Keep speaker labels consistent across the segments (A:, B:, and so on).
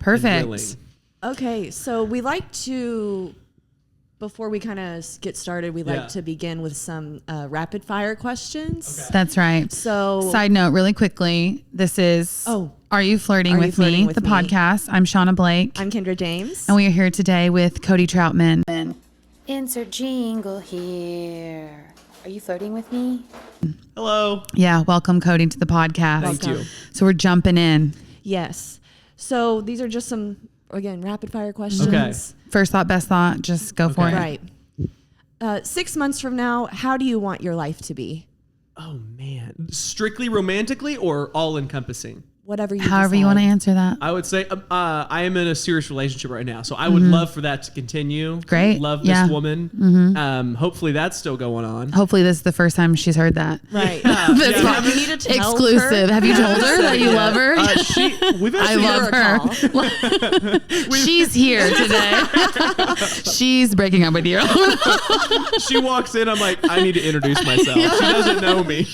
A: Perfect.
B: Okay, so we like to, before we kind of get started, we like to begin with some rapid fire questions.
A: Okay. That's right.
B: So,
A: side note, really quickly, this is Are You Flirting With Me? The podcast. I'm Shauna Blake.
B: I'm Kendra James.
A: And we are here today with Cody Troutman.
C: Insert jingle here. Are you flirting with me?
D: Hello.
A: Yeah, welcome Cody to the podcast.
D: Thank you.
A: So we're jumping in.
B: Yes. So these are just some, again, rapid fire questions.
D: Okay.
A: First thought, best thought, just go for it.
B: Right. 6 months from now, how do you want your life to be?
D: Oh, man. Strictly romantically or all encompassing?
B: Whatever you
A: However you want to answer that.
D: I would say I am in a serious relationship right now, so I would love for that to continue.
A: Great.
D: Love this woman. Hopefully that's still going on.
A: Hopefully this is the first time she's heard that.
B: Right.
A: You need to tell exclusive. Have you told her that you love her?
D: I
A: love her. She's here today. She's breaking up with you.
D: She walks in, I'm like, I need to introduce myself. She doesn't know me.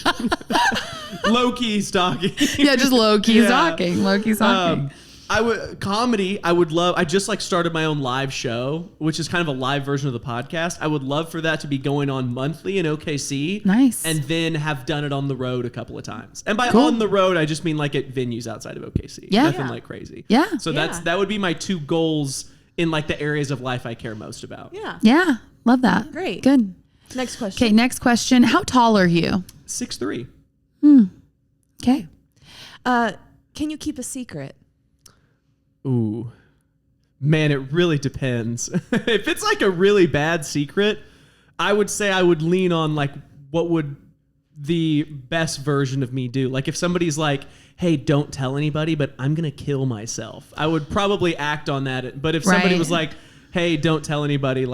D: Low-key stalking.
A: Yeah, just low-key stalking. Low-key stalking.
D: I would love, I just started my own live show, which is kind of a live version of the podcast. I would love for that to be going on monthly in OKC.
A: Nice.
D: And then have done it on the road a couple of times. And by on the road, I just mean at venues outside of OKC.
A: Yeah.
D: Nothing crazy.
A: Yeah.
D: So that would be my two goals in the areas of life I care most about.
B: Yeah.
A: Yeah. Love that.
B: Great.
A: Good.
B: Next question.
A: Okay, next question. How tall are you?
D: 6'3".
A: Okay.
B: Can you keep a secret?
D: Ooh, man, it really depends. If it's a really bad secret, I would say I would lean on what would the best version of me do? If somebody's hey, don't tell anybody, but I'm going to kill myself, I would probably act on that. But if somebody was hey, don't tell anybody,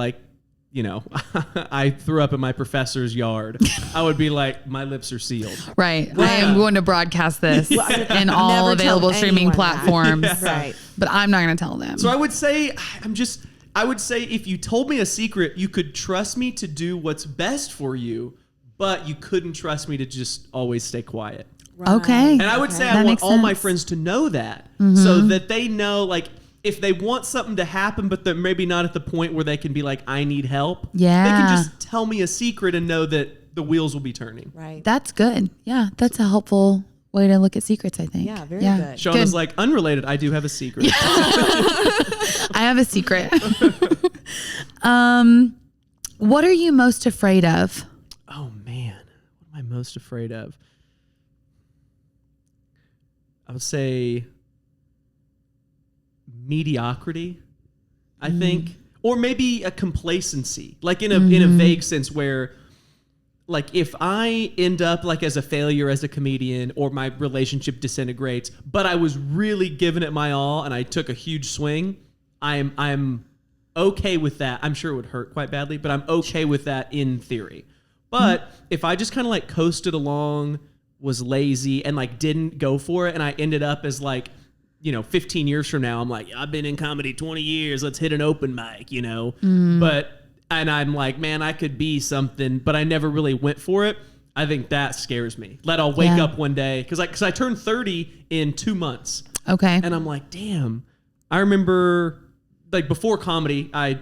D: I threw up in my professor's yard, I would be my lips are sealed. Right.
A: I am going to broadcast this in all available streaming platforms.
B: Right.
A: But I'm not going to tell them.
D: So I would say, if you told me a secret, you could trust me to do what's best for you, but you couldn't trust me to just always stay quiet.
A: Right. Okay.
D: And I would say I want all my friends to know that, so that they know, if they want something to happen, but they're maybe not at the point where they can be I need help.
A: Yeah.
D: They can just tell me a secret and know that the wheels will be turning.
B: Right.
A: That's good. Yeah. That's a helpful way to look at secrets, I think.
B: Yeah. Very good.
D: Shauna's unrelated. I do have a secret.
A: I have a secret. What are you most afraid of?
D: Oh man. What am I most afraid of? I would say mediocrity, I think, or maybe a complacency, in a vague sense, where if I end up as a failure as a comedian, or my relationship disintegrates, but I was really giving it my all and I took a huge swing, I'm okay with that. I'm sure it would hurt quite badly, but I'm okay with that in theory. But if I just kind of coasted along, was lazy, and didn't go for it, and I ended up as 15 years from now, I'm I've been in comedy 20 years. Let's hit an open mic, and I'm man, I could be something, but I never really went for it. I think that scares me. I'll wake up one day, because I turned 30 in 2 months.
A: Okay.
D: And I'm damn, I remember before comedy, I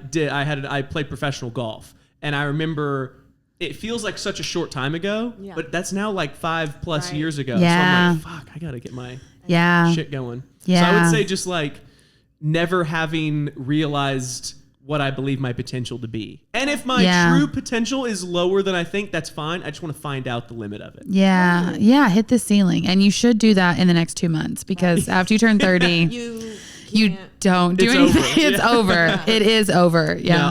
D: played professional golf, and I remember it feels such a short time ago, but that's now 5+ years ago.
A: Yeah.
D: So I'm fuck, I got to get my shit going.
A: Yeah.
D: So I would say just never having realized what I believe my potential to be. And if my true potential is lower than I think, that's fine. I just want to find out the limit of it.
A: Yeah. Yeah. Hit the ceiling. And you should do that in the next 2 months, because after you turn 30, you don't do anything.
D: Over.
A: It's over. It is over. Yeah.
D: No,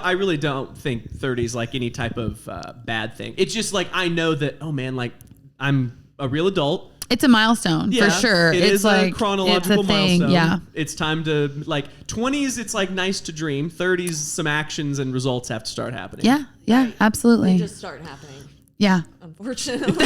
D: I really don't think 30 is any type of bad thing. It's just I know that, oh man, I'm a real adult.
A: It's a milestone for sure.
D: It is a chronological milestone.
A: Yeah.
D: It's time to 20s. It's nice to dream. 30s, some actions and results have to start happening.
A: Yeah. Yeah.
B: Right.
A: Absolutely.
B: They just start happening.
A: Yeah.
B: Unfortunately.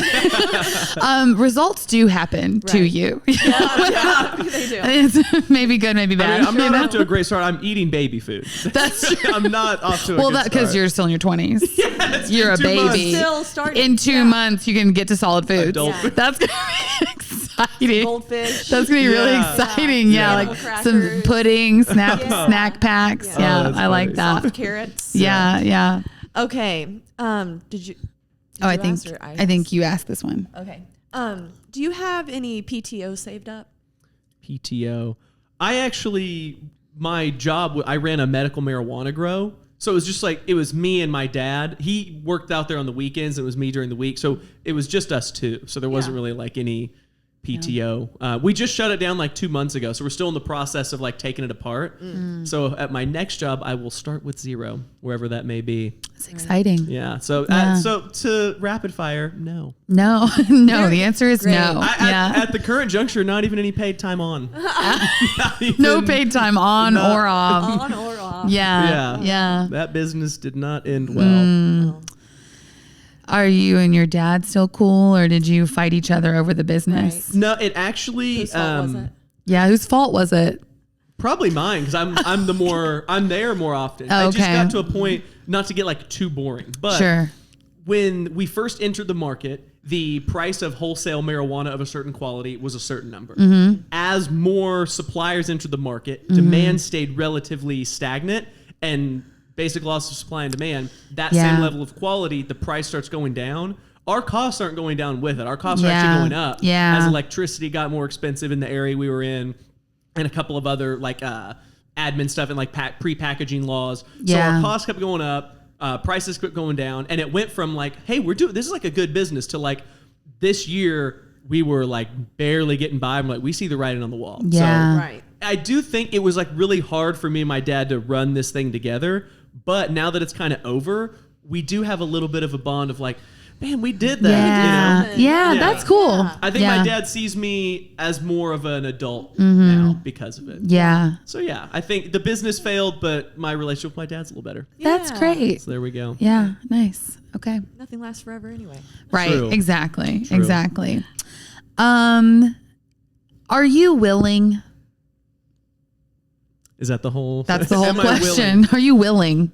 A: Results do happen to you.
B: Yeah, they do.
A: It's maybe good, maybe bad.
D: I'm not off to a great start. I'm eating baby food.
A: That's true.
D: I'm not off to a good start. Well,
A: because you're still in your 20s.
D: Yeah,
A: you're a baby.
B: Still starting.
A: In 2 months, you can get to solid foods.
D: Adult food.
A: That's going to be exciting. exciting.
B: Goldfish.
A: That's gonna be really exciting. Yeah,
B: Animal
A: like some
B: crackers.
A: pudding, snack packs.
B: Yeah.
A: Yeah,
D: that's
A: I like
D: funny.
A: that.
B: Soft carrots.
A: Yeah.
B: Okay. Did you
A: I
B: ask
A: think
B: or
A: I think you asked this one.
B: Okay. Do you have any PTO saved up?
D: PTO. I actually, my job, I ran a medical marijuana grow. So it was just like, it was me and my dad. He worked out there on the weekends. It was me during the week. So it was just us two. So there wasn't really like any PTO. We just shut it down like 2 months ago. So we're still in the process of like taking it apart. So at my next job, I will start with 0, wherever that may be.
A: It's exciting.
D: Yeah. So so to rapid fire, no.
A: No. The answer is
B: Great.
A: no.
D: At the current juncture, not even any paid time on.
A: No paid time on or off.
B: On or off?
A: Yeah.
D: That business did not end well.
A: Are you and your dad still cool, or did you fight each other over the business?
D: No, it actually
B: Whose fault was it?
A: Yeah, whose fault was it?
D: probably mine because I'm there more often.
A: Oh,
D: I just
A: okay.
D: got to a point, not to get like too boring, but
A: Sure.
D: when we first entered the market, the price of wholesale marijuana of a certain quality was a certain number.
A: Mm-hmm.
D: As more suppliers entered the market, demand stayed relatively stagnant, and basic laws of supply and demand, that
A: Yeah.
D: same level of quality, the price starts going down. Our costs aren't going down with it. Our costs are
A: Yeah.
D: actually going up
A: Yeah.
D: as electricity got more expensive in the area we were in, and a couple of other like admin stuff and like pre-packaging laws. So
A: Yeah.
D: our costs kept going up. Prices kept going down, and it went from like, hey, this is like a good business, to like this year we were like barely getting by. I'm like, we see the writing on the wall.
A: Yeah.
D: So
B: Right.
D: I do think it was like really hard for me and my dad to run this thing together. But now that it's kind of over, we do have a little bit of a bond of like, man, we did that.
A: Yeah.
D: You know?
A: Yeah,
D: Yeah.
A: that's cool.
B: Yeah.
D: I think
A: Yeah.
D: my dad sees me as more of an adult now because of it.
A: Yeah.
D: So yeah, I think the business failed, but my relationship with my dad's a little better.
A: That's
B: Yeah.
A: great.
D: So there we go.
A: Yeah. Nice. Okay.
B: Nothing lasts forever anyway.
A: Right.
D: True.
A: Exactly.
D: True.
A: Exactly. Are you willing?
D: Is that the whole?
A: That's the whole
D: Am I
A: question.
D: willing?
A: Are you willing?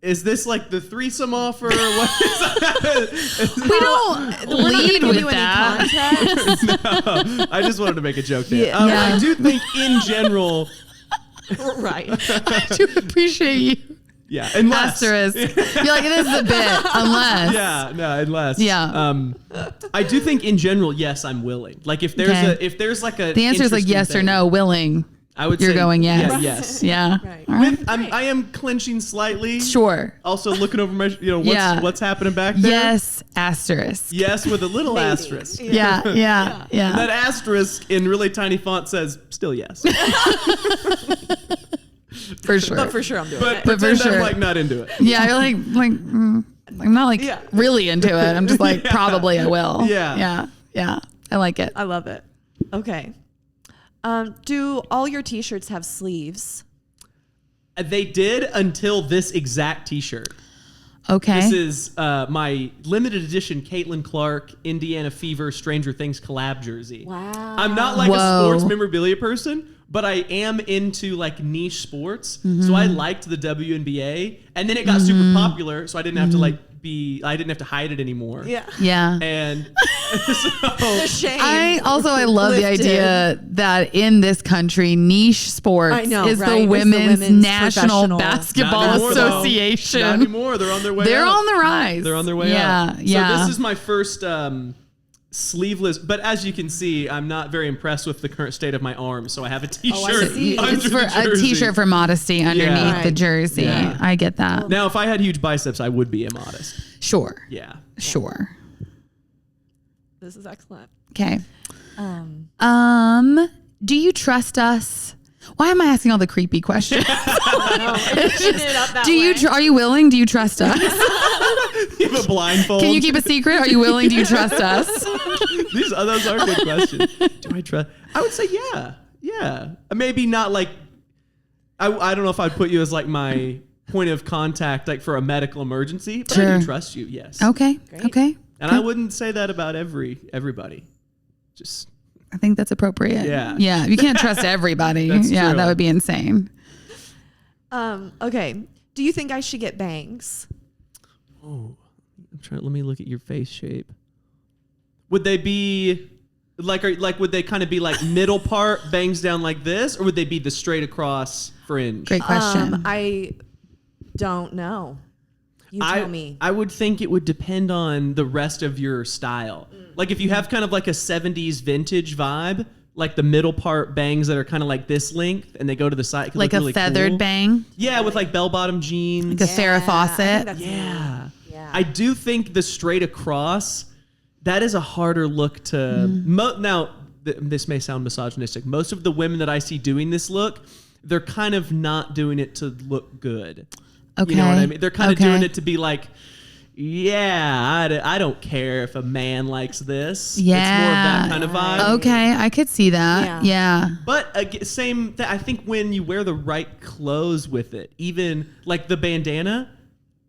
D: Is this like the threesome offer? Or what is that?
A: We don't lead
B: Give
A: with
B: you any
A: that.
B: context.
D: I just wanted to make a joke there.
B: Yeah.
A: Yeah.
D: I do think in general,
B: Right.
A: I do appreciate you.
D: yeah, unless.
A: Asterisk. You're like, this is a bit, unless.
D: Yeah, no, unless.
A: Yeah.
D: I do think in general, yes, I'm willing. Like if there's
A: Okay.
D: if there's like a
A: The answer is like
D: interesting
A: yes or
D: thing,
A: no, willing.
D: I would
A: You're
D: say
A: going yes.
D: Yeah, yes.
A: Yeah.
B: Right.
A: All right.
D: With, I am clenching slightly.
A: Sure.
D: Also looking over my,
A: Yeah.
D: what's happening back there.
A: Yes, asterisk.
D: Yes, with a little
B: Maybe.
A: Yeah,
D: asterisk.
A: yeah, yeah.
D: That asterisk in really tiny font says still yes.
A: For sure.
B: But for sure I'm doing
D: But
B: it.
A: But for
D: pretend
A: sure.
D: I'm like not into it.
A: Yeah, you're like I'm not like
B: Yeah.
A: really into it. I'm just like probably I will.
D: Yeah.
A: Yeah. Yeah. I like it.
B: I love it. Okay. Do all your t-shirts have sleeves?
D: They did until this exact T-shirt.
A: Okay.
D: This is my limited edition Caitlin Clark Indiana Fever Stranger Things collab jersey.
B: Wow.
D: I'm not like
A: Whoa.
D: a sports memorabilia person, but I am into like niche sports. So I liked the WNBA, and then it got super popular, so I didn't have to I didn't have to hide it anymore.
B: Yeah.
A: Yeah.
D: And
B: The shame.
A: I love the
B: lifted.
A: idea that in this country, niche sports
B: I know,
A: is
B: right?
A: the
B: It's the
A: Women's
B: women's
A: National
B: professional.
A: Basketball
D: Not anymore, though.
A: Association.
D: Not anymore. They're on their way
A: They're
D: out.
A: on the rise.
D: They're on their way
A: yeah,
D: out.
A: Yeah.
D: So this is my first sleeveless, but as you can see, I'm not very impressed with the current state of my arm, so I have a T-shirt
B: see.
D: under
A: It's for
D: the
A: a
D: jersey.
A: T-shirt for modesty underneath
D: Yeah.
A: the jersey.
D: Yeah.
A: I get that.
D: Now, if I had huge biceps, I would be immodest.
A: Sure.
D: Yeah.
A: Sure.
B: This is excellent.
A: Okay. Do you trust us? Why am I asking all the creepy questions? Are you willing? Do you trust us?
D: You have a blindfold.
A: Can you keep a secret? Are you willing? Do you trust us?
D: Those are good questions. Do I trust? I would say yeah. Yeah. Maybe not like, I don't know if I'd put you as like my point of contact, like for a medical emergency, but I
A: Sure.
D: do trust you, yes.
A: Okay. Okay.
D: And I wouldn't say that about everybody. Just
A: I think that's appropriate.
D: Yeah.
A: Yeah. You can't trust everybody.
D: That's
A: Yeah.
D: true.
A: That would be insane.
B: Okay. Do you think I should get bangs?
D: let me look at your face shape. Would they be would they kind of be like middle part bangs down like this, or would they be the straight across fringe?
A: Great question.
B: I don't know. You tell me.
D: I would think it would depend on the rest of your style. Like if you have kind of like a 70s vintage vibe, like the middle part bangs that are kind of like this length and they go to the side.
A: Like a
D: really
A: feathered
D: cool.
A: bang.
D: Yeah, with like bell-bottom jeans.
A: Like a Farrah Fawcett.
B: Yeah.
D: I do think the straight across, that is a harder look to... Now, this may sound misogynistic. Most of the women that I see doing this look, they're kind of not doing it to look good.
A: Okay.
D: You know what I mean? They're kind of doing it to be like, yeah, I don't care if a man likes this.
A: Yeah.
D: It's more of that kind of vibe.
A: Okay, I could see that. Yeah.
D: But I think when you wear the right clothes with it, even like the bandana,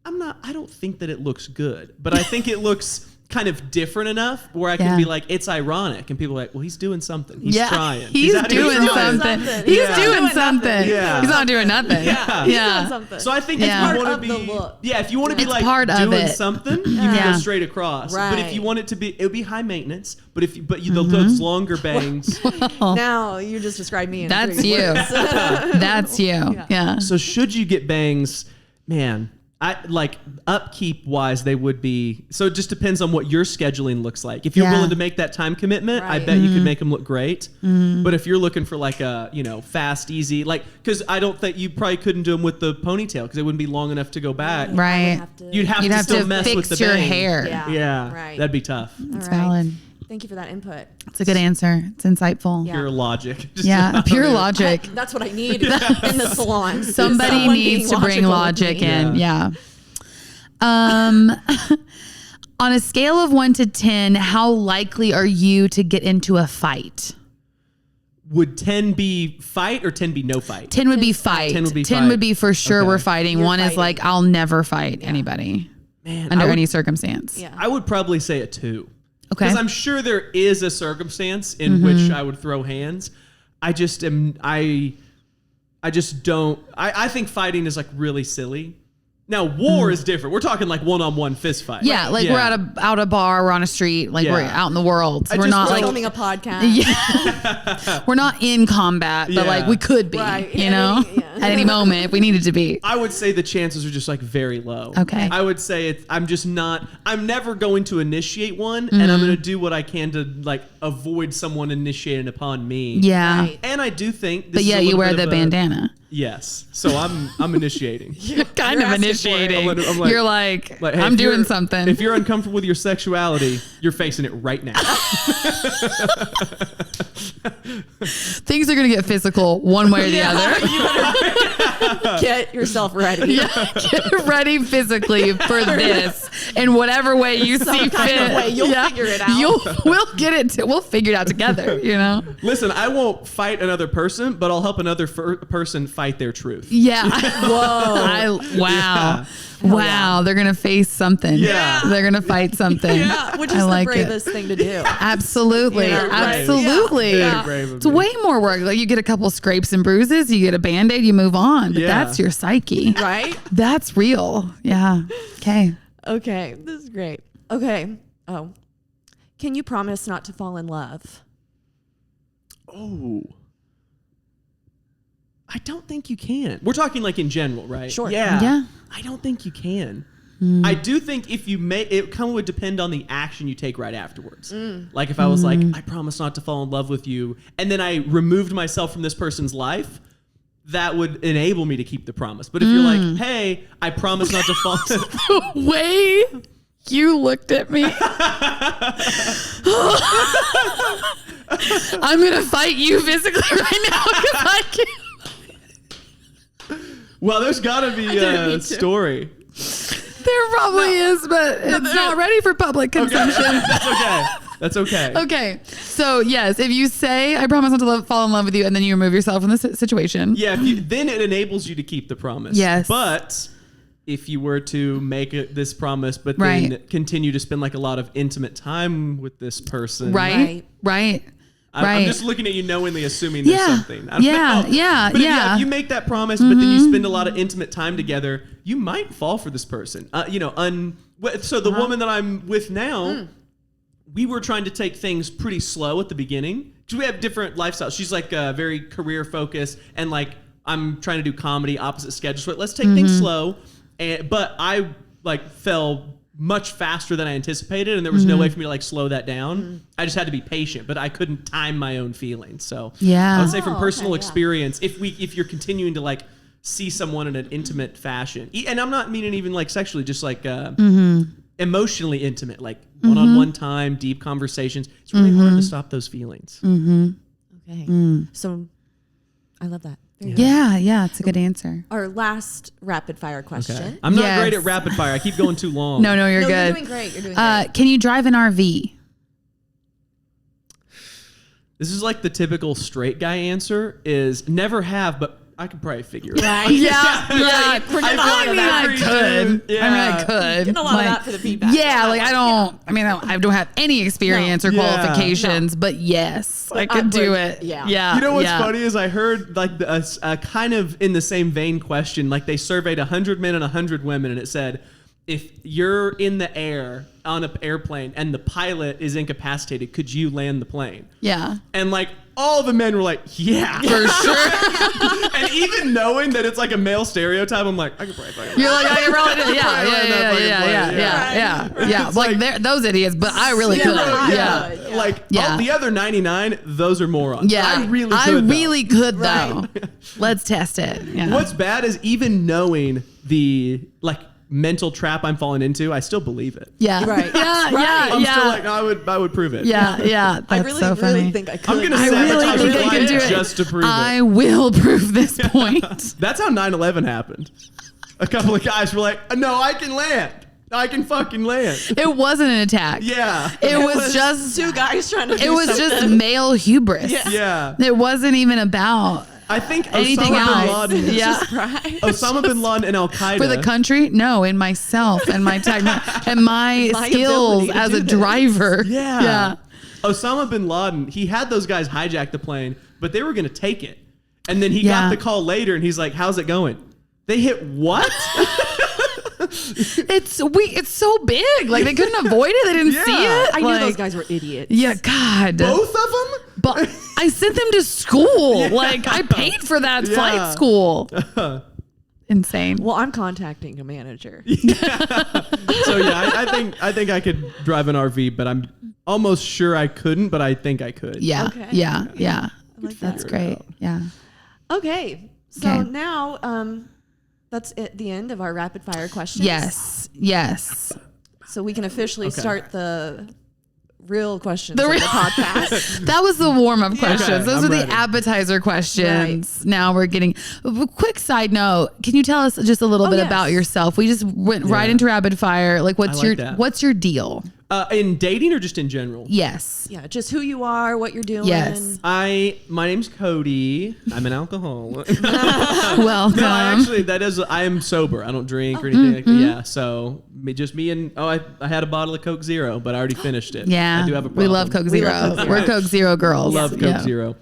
D: I don't think that it looks good, but I think it looks kind of different enough where I can be like, it's ironic. And people are like, well, he's doing something. He's trying.
A: He's doing something. He's doing something.
D: Yeah.
A: He's not doing nothing.
D: Yeah.
B: He's doing something.
D: So I think if you want to be, if you want to be like
A: part of
D: doing
A: it.
D: something, you can go straight across.
B: Right.
D: But if you want it to be, it would be high maintenance. But those longer bangs.
B: Now you just described me.
A: That's you. That's you. Yeah.
D: So should you get bangs, man? I like upkeep wise, they would be. So it just depends on what your scheduling looks like. If you're willing to make that time commitment, I bet you could make them look great. But if you're looking for like a, fast, easy, like, because I don't think you probably couldn't do them with the ponytail because it wouldn't be long enough to go back.
A: Right.
D: You'd have to still mess
A: fix
D: with the
A: your
D: bangs.
A: hair.
B: Yeah. Right.
D: That'd be tough.
A: It's valid.
B: Thank you for that input.
A: It's a good answer. It's insightful.
B: Yeah.
D: Pure logic.
A: Pure logic.
B: That's what I need in the salon.
A: Somebody
B: Someone
A: needs
B: being
A: to bring
B: logical
A: logic
B: with me.
A: in. Yeah. On a scale of 1 to 10, how likely are you to get into a fight?
D: Would 10 be fight or 10 be no fight?
A: 10 would be fight.
D: 10 would be
A: 10
D: fight.
A: would be for sure we're fighting.
B: You're
A: One is
B: fighting.
A: like, I'll never fight anybody
D: Man,
A: under any circumstance.
B: Yeah.
D: I would probably say a 2.
A: Okay.
D: Because I'm sure there is a circumstance in which I would throw hands. I just don't. I think fighting is like really silly. Now war is different. We're talking like one-on-one fist fight.
A: Yeah, like we're out a bar, we're on a street, like we're out in the world. We're not like
B: filming a podcast.
A: we're not in combat, but like we could be,
B: Right.
A: you know, at any moment if we needed to be.
D: I would say the chances are just like very low.
A: Okay.
D: I would say I'm never going to initiate one, and I'm going to do what I can to like avoid someone initiating upon me.
A: Yeah.
B: Right.
D: And I do think this
A: But
D: is
A: yeah,
D: a
A: you
D: little
A: wear
D: bit
A: the
D: of a-
A: bandana.
D: Yes. So I'm initiating.
A: You're kind of
B: asking for it.
A: initiating.
D: I'm like-
A: You're like
D: hey,
A: I'm
D: if you're-
A: doing something.
D: If you're uncomfortable with your sexuality, you're facing it right now.
A: Things are going to get physical one way or the other.
B: Get yourself ready.
A: Get ready physically for this in whatever way you see
B: kind
A: fit.
B: of way. You'll figure it out.
A: We'll get it. We'll figure it out together, you know?
D: Listen, I won't fight another person, but I'll help another person fight their truth.
A: Yeah.
B: Whoa.
A: Wow. Wow. They're going to face something.
D: Yeah.
A: They're going to fight something.
B: Yeah, which is
A: I
B: the
A: like
B: bravest thing to do.
A: Absolutely.
B: Yeah, right.
A: Absolutely.
D: Very brave of
A: It's
D: me.
A: way more work. Like you get a couple scrapes and bruises, you get a Band-Aid, you move on. But
D: Yeah.
A: that's your psyche.
B: Right?
A: That's real. Yeah. Okay.
B: Okay. This is great. Okay. Oh. Can you promise not to fall in love?
D: Oh. I don't think you can. We're talking like in general, right?
B: Sure.
D: Yeah.
A: Yeah.
D: I don't think you can. I do think if you may, it kind of would depend on the action you take right afterwards. Like if I was like, I promise not to fall in love with you, and then I removed myself from this person's life, that would enable me to keep the promise. But if you're like, hey, I promise not to fall.
A: The way you looked at me. I'm going to fight you physically right now because I can't.
D: Well, there's got to be a story.
A: There probably is, but it's not ready for public consumption.
D: That's okay. That's okay.
A: Okay. So, yes, if you say, I promise not to fall in love with you, and then you remove yourself from the situation.
D: Yeah, then it enables you to keep the promise.
A: Yes.
D: But if you were to make this promise, but then continue to spend like a lot of intimate time with this person.
A: Right.
D: I'm just looking at you knowingly assuming there's something. I don't know. But if you make that promise, but then you spend a lot of intimate time together, you might fall for this person. So the woman that I'm with now, we were trying to take things pretty slow at the beginning because we have different lifestyles. She's like very career focused, and like I'm trying to do comedy, opposite schedules. So let's take things slow. But I like fell much faster than I anticipated, and there was no way for me to like slow that down. I just had to be patient, but I couldn't time my own feelings. So I would say from personal experience, if you're continuing to like see someone in an intimate fashion, and I'm not meaning even like sexually, just like emotionally intimate, like one-on-one time, deep conversations, it's really hard to stop those feelings.
B: Okay. So I love that.
A: Yeah, it's a good answer.
B: Our last rapid fire question.
D: Okay. I'm not great at rapid fire. I keep going too long.
A: No, you're good.
B: You're doing great. You're doing great.
A: Can you drive an RV?
D: This is like the typical straight guy answer is never have, but I could probably figure it out.
B: Right.
A: Yeah.
B: I
A: could.
D: Yeah.
A: I could.
B: Get a lot of that for the feedback.
A: Yeah, like I don't have any experience or qualifications, but yes, I could do it.
B: Yeah.
D: You know what's funny is I heard like a kind of in the same vein question, like they surveyed 100 men and 100 women, and it said, if you're in the air on an airplane and the pilot is incapacitated, could you land the plane?
A: Yeah.
D: And like all the men were like, yeah.
A: For sure.
D: And even knowing that it's like a male stereotype, I'm like, I could probably fucking
A: You're like, I can probably do it. Yeah. Like those idiots, but I really could. Yeah.
D: Like all the other 99, those are morons.
A: Yeah.
D: I really could
A: though. Let's test it. Yeah.
D: What's bad is even knowing the like mental trap I'm falling into, I still believe it.
A: Yeah.
B: Right.
D: I'm still like, no, I would prove it.
A: Yeah. That's
B: I really,
A: so funny.
B: really think I could.
D: I'm gonna
A: I really think I can do it
D: just to prove it.
A: I will prove this point.
D: That's how 9/11 happened. A couple of guys were like, no, I can land. I can fucking land.
A: It wasn't an attack.
D: Yeah.
A: It was just
B: two guys trying to do
A: It was
B: something.
A: just male hubris.
D: Yeah.
A: It wasn't even about
D: I think
A: anything
D: Osama bin
A: else.
D: Laden.
A: Yeah.
D: Osama bin Laden and Al Qaeda.
A: For the country? No, in myself and my and my skills
B: ability to
A: as
B: do
A: a
B: this.
A: driver.
D: Yeah. Osama bin Laden, he had those guys hijack the plane, but they were going to take it. And then he got the call later and he's like, how's it going? They hit what?
A: It's so big. Like they couldn't avoid it. They didn't see it.
B: I knew those guys were idiots.
A: Yeah, God.
D: Both of them?
A: But I sent them to school. Like I paid for that flight school. Insane.
B: Well, I'm contacting a manager.
D: So yeah, I think I could drive an RV, but I'm almost sure I couldn't, but I think I could.
A: Yeah.
B: Okay.
A: Yeah.
B: like
A: That's
B: that.
A: great. Yeah.
B: Okay. So
A: Okay.
B: now that's the end of our rapid fire questions.
A: Yes.
B: So we can officially start the real questions
A: The
B: of
A: real-
B: the podcast.
A: That was the warm-up questions.
D: Okay,
A: Those
D: I'm
A: are
D: ready.
A: the appetizer questions. Now we're getting a quick side note. Can you tell us just a little bit
B: yes.
A: about yourself? We just went right into rapid fire. Like what's
D: like
A: your deal?
D: In dating or just in general?
A: Yes.
B: Yeah, just who you are, what you're doing.
A: Yes.
D: My name's Cody. I'm an alcoholic.
A: Welcome.
D: No, I am sober. I don't drink or anything like that. Yeah, so me and I had a bottle of Coke Zero, but I already finished it.
A: Yeah.
D: I do have a
A: We
D: problem.
A: love Coke Zero. We're Coke Zero girls.
D: Love Coke
A: Yeah.
D: Zero.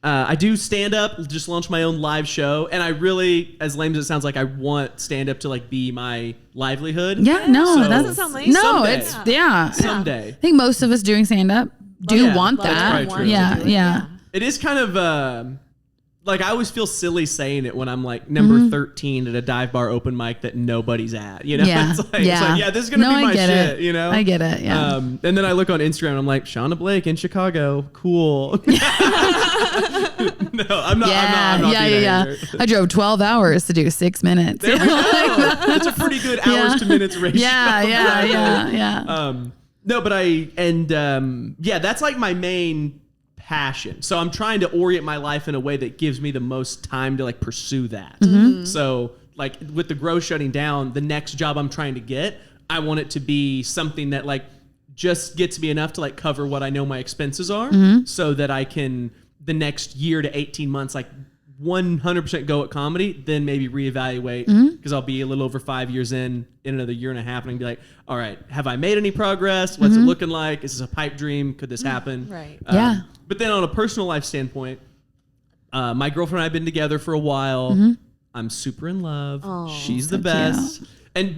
D: I do stand up, just launched my own live show, and I really, as lame as it sounds like, I want stand up to like be my livelihood.
A: Yeah, no,
D: So-
A: that
B: doesn't sound lame.
A: No,
D: Someday.
A: it's yeah.
D: Someday.
A: I think most of us doing stand up do
D: Yeah,
A: want
D: that's
A: that.
D: probably true.
A: Yeah.
D: It is kind of like I always feel silly saying it when I'm like number 13 at a dive bar open mic that nobody's at. You know,
A: Yeah.
D: it's like, yeah, this is gonna be
A: I
D: my
A: get
D: shit.
A: it.
D: You know,
A: I get it. Yeah.
D: And then I look on Instagram and I'm like, Shauna Blake in Chicago, cool. No, I'm not. I'm not being a hater.
A: I drove 12 hours to do 6 minutes.
D: There we go. That's a pretty good hours to minutes ratio.
A: Yeah.
D: No, but that's like my main passion. So I'm trying to orient my life in a way that gives me the most time to like pursue that. So like with the grow shutting down, the next job I'm trying to get, I want it to be something that like just gets me enough to like cover what I know my expenses are so that I can the next year to 18 months like 100% go at comedy, then maybe reevaluate because I'll be a little over 5 years in another year and a half and I can be like, all right, have I made any progress? What's it looking like? Is this a pipe dream? Could this happen?
B: Right.
A: Yeah.
D: But then on a personal life standpoint, my girlfriend and I have been together for a while. I'm super in love.
B: Oh,
D: She's the
A: so
D: best. And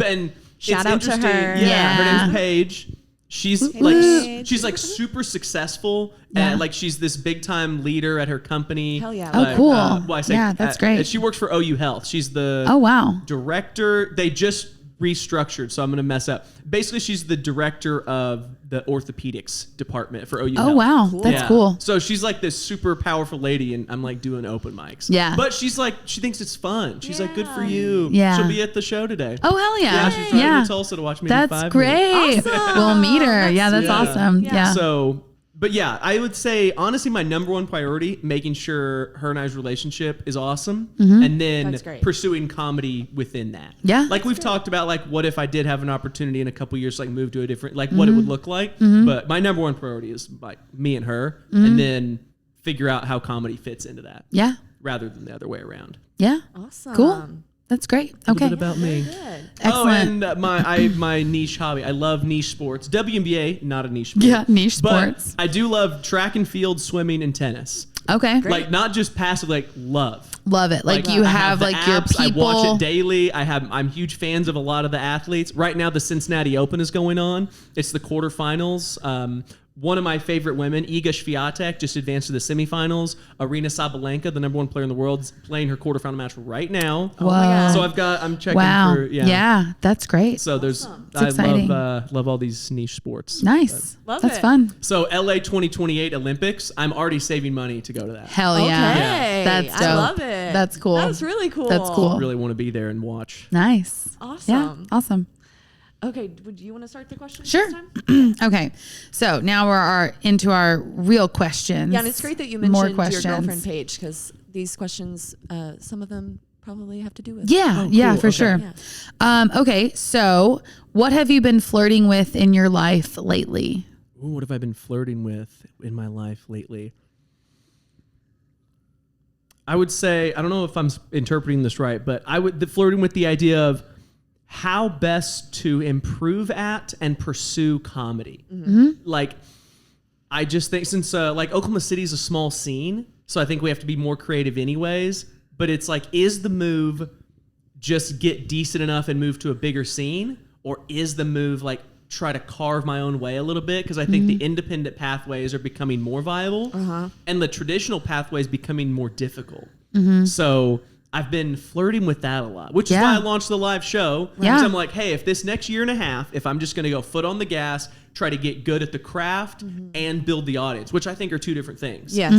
B: Shout
D: it's
B: out to
D: interesting.
B: her.
D: Yeah, her
A: Yeah.
D: name's Paige. She's
B: Paige.
D: she's like super successful and like she's this big time leader at her company.
B: Hell yeah.
A: Oh, cool.
D: Well, I say,
A: Yeah, that's great.
D: She works for OU Health. She's the
A: Oh, wow.
D: director. They just restructured, so I'm going to mess up. Basically, she's the director of the orthopedics department for OU
A: Oh,
D: Health.
A: wow. That's cool.
D: So she's like this super powerful lady, and I'm like doing open mics.
A: Yeah.
D: But she's like, she thinks it's fun. She's like, good for you.
A: Yeah.
D: She'll be at the show today.
A: Oh, hell yeah.
D: Yeah, she's driving to Tulsa to watch me.
A: That's
D: 5
A: great.
D: minutes.
B: Awesome.
A: We'll meet her. Yeah, that's awesome. Yeah.
D: So, but yeah, I would say honestly, my number one priority, making sure her and I's relationship is awesome, and then
B: That's great.
D: pursuing comedy within that.
A: Yeah.
D: like we've talked about, like what if I did have an opportunity in a couple years, to, like move to a different, like what it would look like. But my number one priority is like me and her, and then figure out how comedy fits into that.
A: Yeah.
D: Rather than the other way around.
A: Yeah.
B: Awesome.
A: Cool. That's great.
D: A
A: Okay.
D: bit about me.
B: Good.
A: Excellent.
D: Oh, and my niche hobby. I love niche sports. WNBA, not a niche sport.
A: Yeah, niche
D: But
A: sports.
D: I do love track and field, swimming, and tennis.
A: Okay.
D: Like not just passive, like love.
A: Love it. Like you
D: I
A: have
D: the
A: like your
D: apps,
A: people.
D: I watch it daily. I'm huge fans of a lot of the athletes. Right now, the Cincinnati Open is going on. It's the quarterfinals. One of my favorite women, Iga Swiatek, just advanced to the semifinals. Arina Sabalenka, the number one player in the world, is playing her quarterfinal match right now.
A: Whoa. God.
D: So I'm checking
A: Wow.
D: for
A: Yeah, that's great.
D: So there's
A: It's exciting.
D: love all these niche sports.
A: Nice.
B: Love
A: That's
B: it.
A: fun.
D: So LA 2028 Olympics, I'm already saving money to go to that.
A: Hell yeah.
B: Okay.
A: That's dope.
B: I love it.
A: That's cool.
B: That's really cool.
A: That's cool.
D: Really want to be there and watch.
A: Nice.
B: Awesome.
A: Yeah. Awesome.
B: Okay. Would you want to start the question?
A: Sure. Okay. So now we're into our real questions.
B: Yeah, and it's great that you
A: More
B: mentioned your
A: questions.
B: girlfriend Paige, because these questions, some of them probably have to do with.
A: Yeah. Yeah,
D: cool.
A: for
D: Okay.
A: sure.
B: Yeah.
A: Okay. So what have you been flirting with in your life lately?
D: Ooh, what have I been flirting with in my life lately? I would say, I don't know if I'm interpreting this right, but flirting with the idea of how best to improve at and pursue comedy. Like, I just think since like Oklahoma City is a small scene, so I think we have to be more creative anyways. But it's like, is the move just get decent enough and move to a bigger scene, or is the move like try to carve my own way a little bit? Because I think the independent pathways are becoming more viable, and the traditional pathways becoming more difficult. So I've been flirting with that a lot, which is why I launched the live show. Because I'm like, hey, if this next year and a half, if I'm just going to go foot on the gas, try to get good at the craft and build the audience, which I think are two different things.
B: Yes.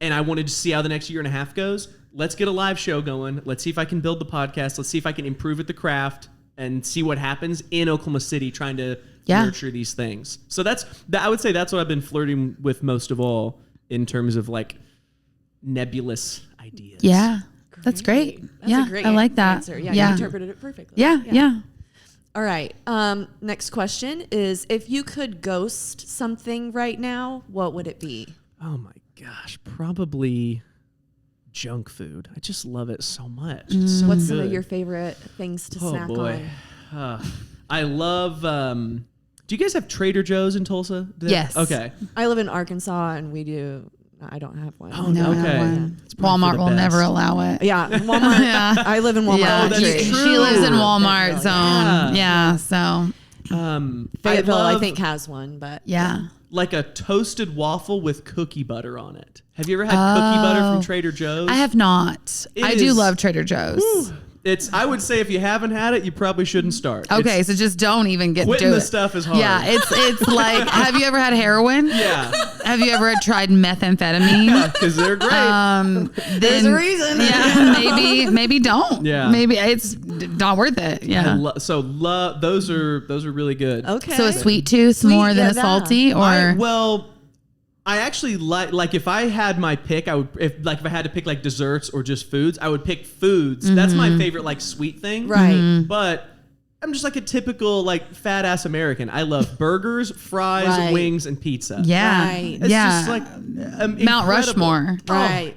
D: And I wanted to see how the next year and a half goes. Let's get a live show going. Let's see if I can build the podcast. Let's see if I can improve at the craft and see what happens in Oklahoma City trying to nurture these things. So I would say that's what I've been flirting with most of all in terms of like nebulous ideas.
A: Yeah. That's great.
B: That's a great
A: I like that.
B: answer. Yeah,
A: Yeah.
B: you interpreted it perfectly.
A: Yeah.
B: All right. Next question is, if you could ghost something right now, what would it be?
D: Oh my gosh, probably junk food. I just love it so much. It's so
B: What's some of
D: good.
B: your favorite things to snack on?
D: I love. Do you guys have Trader Joe's in Tulsa?
A: Yes.
D: Okay.
B: I live in Arkansas, and we do. I don't have one.
D: Oh,
A: No,
D: okay.
A: one.
D: It's probably
A: Walmart
D: for the
A: will never
D: best.
A: allow it.
B: Yeah, Walmart.
A: Yeah.
B: I live in Walmart.
A: Yeah,
D: that's
A: she
D: true.
A: lives in Walmart
B: Yeah.
A: zone. Yeah. So
B: Fayetteville, I
D: love,
B: think, has one, but
A: yeah.
D: like a toasted waffle with cookie butter on it. Have you ever had cookie butter from Trader Joe's?
A: I have not.
D: It
A: I do
D: is-
A: love Trader Joe's.
D: I would say if you haven't had it, you probably shouldn't start.
A: Okay,
D: It's-
A: so just don't even get
D: quitting
A: do
D: the
A: it.
D: stuff is hard.
A: Yeah, it's like, have you ever had heroin?
D: Yeah.
A: Have you ever tried methamphetamine?
D: Because they're great.
B: there's a reason.
A: Yeah, maybe don't.
D: Yeah.
A: Maybe it's not worth it. Yeah.
D: Those are really good.
B: Okay.
A: So a sweet tooth
B: Sweet,
A: more than
B: yeah,
A: a salty, or
D: I actually like if I had my pick, I would if I had to pick like desserts or just foods, I would pick foods. That's my favorite like sweet thing.
B: Right.
D: But I'm just like a typical like fat ass American. I love burgers, fries,
B: Right.
D: wings, and pizza.
A: yeah,
B: Right.
D: It's
A: yeah,
D: just like
A: Mount
D: incredible.
A: Rushmore.
B: Right.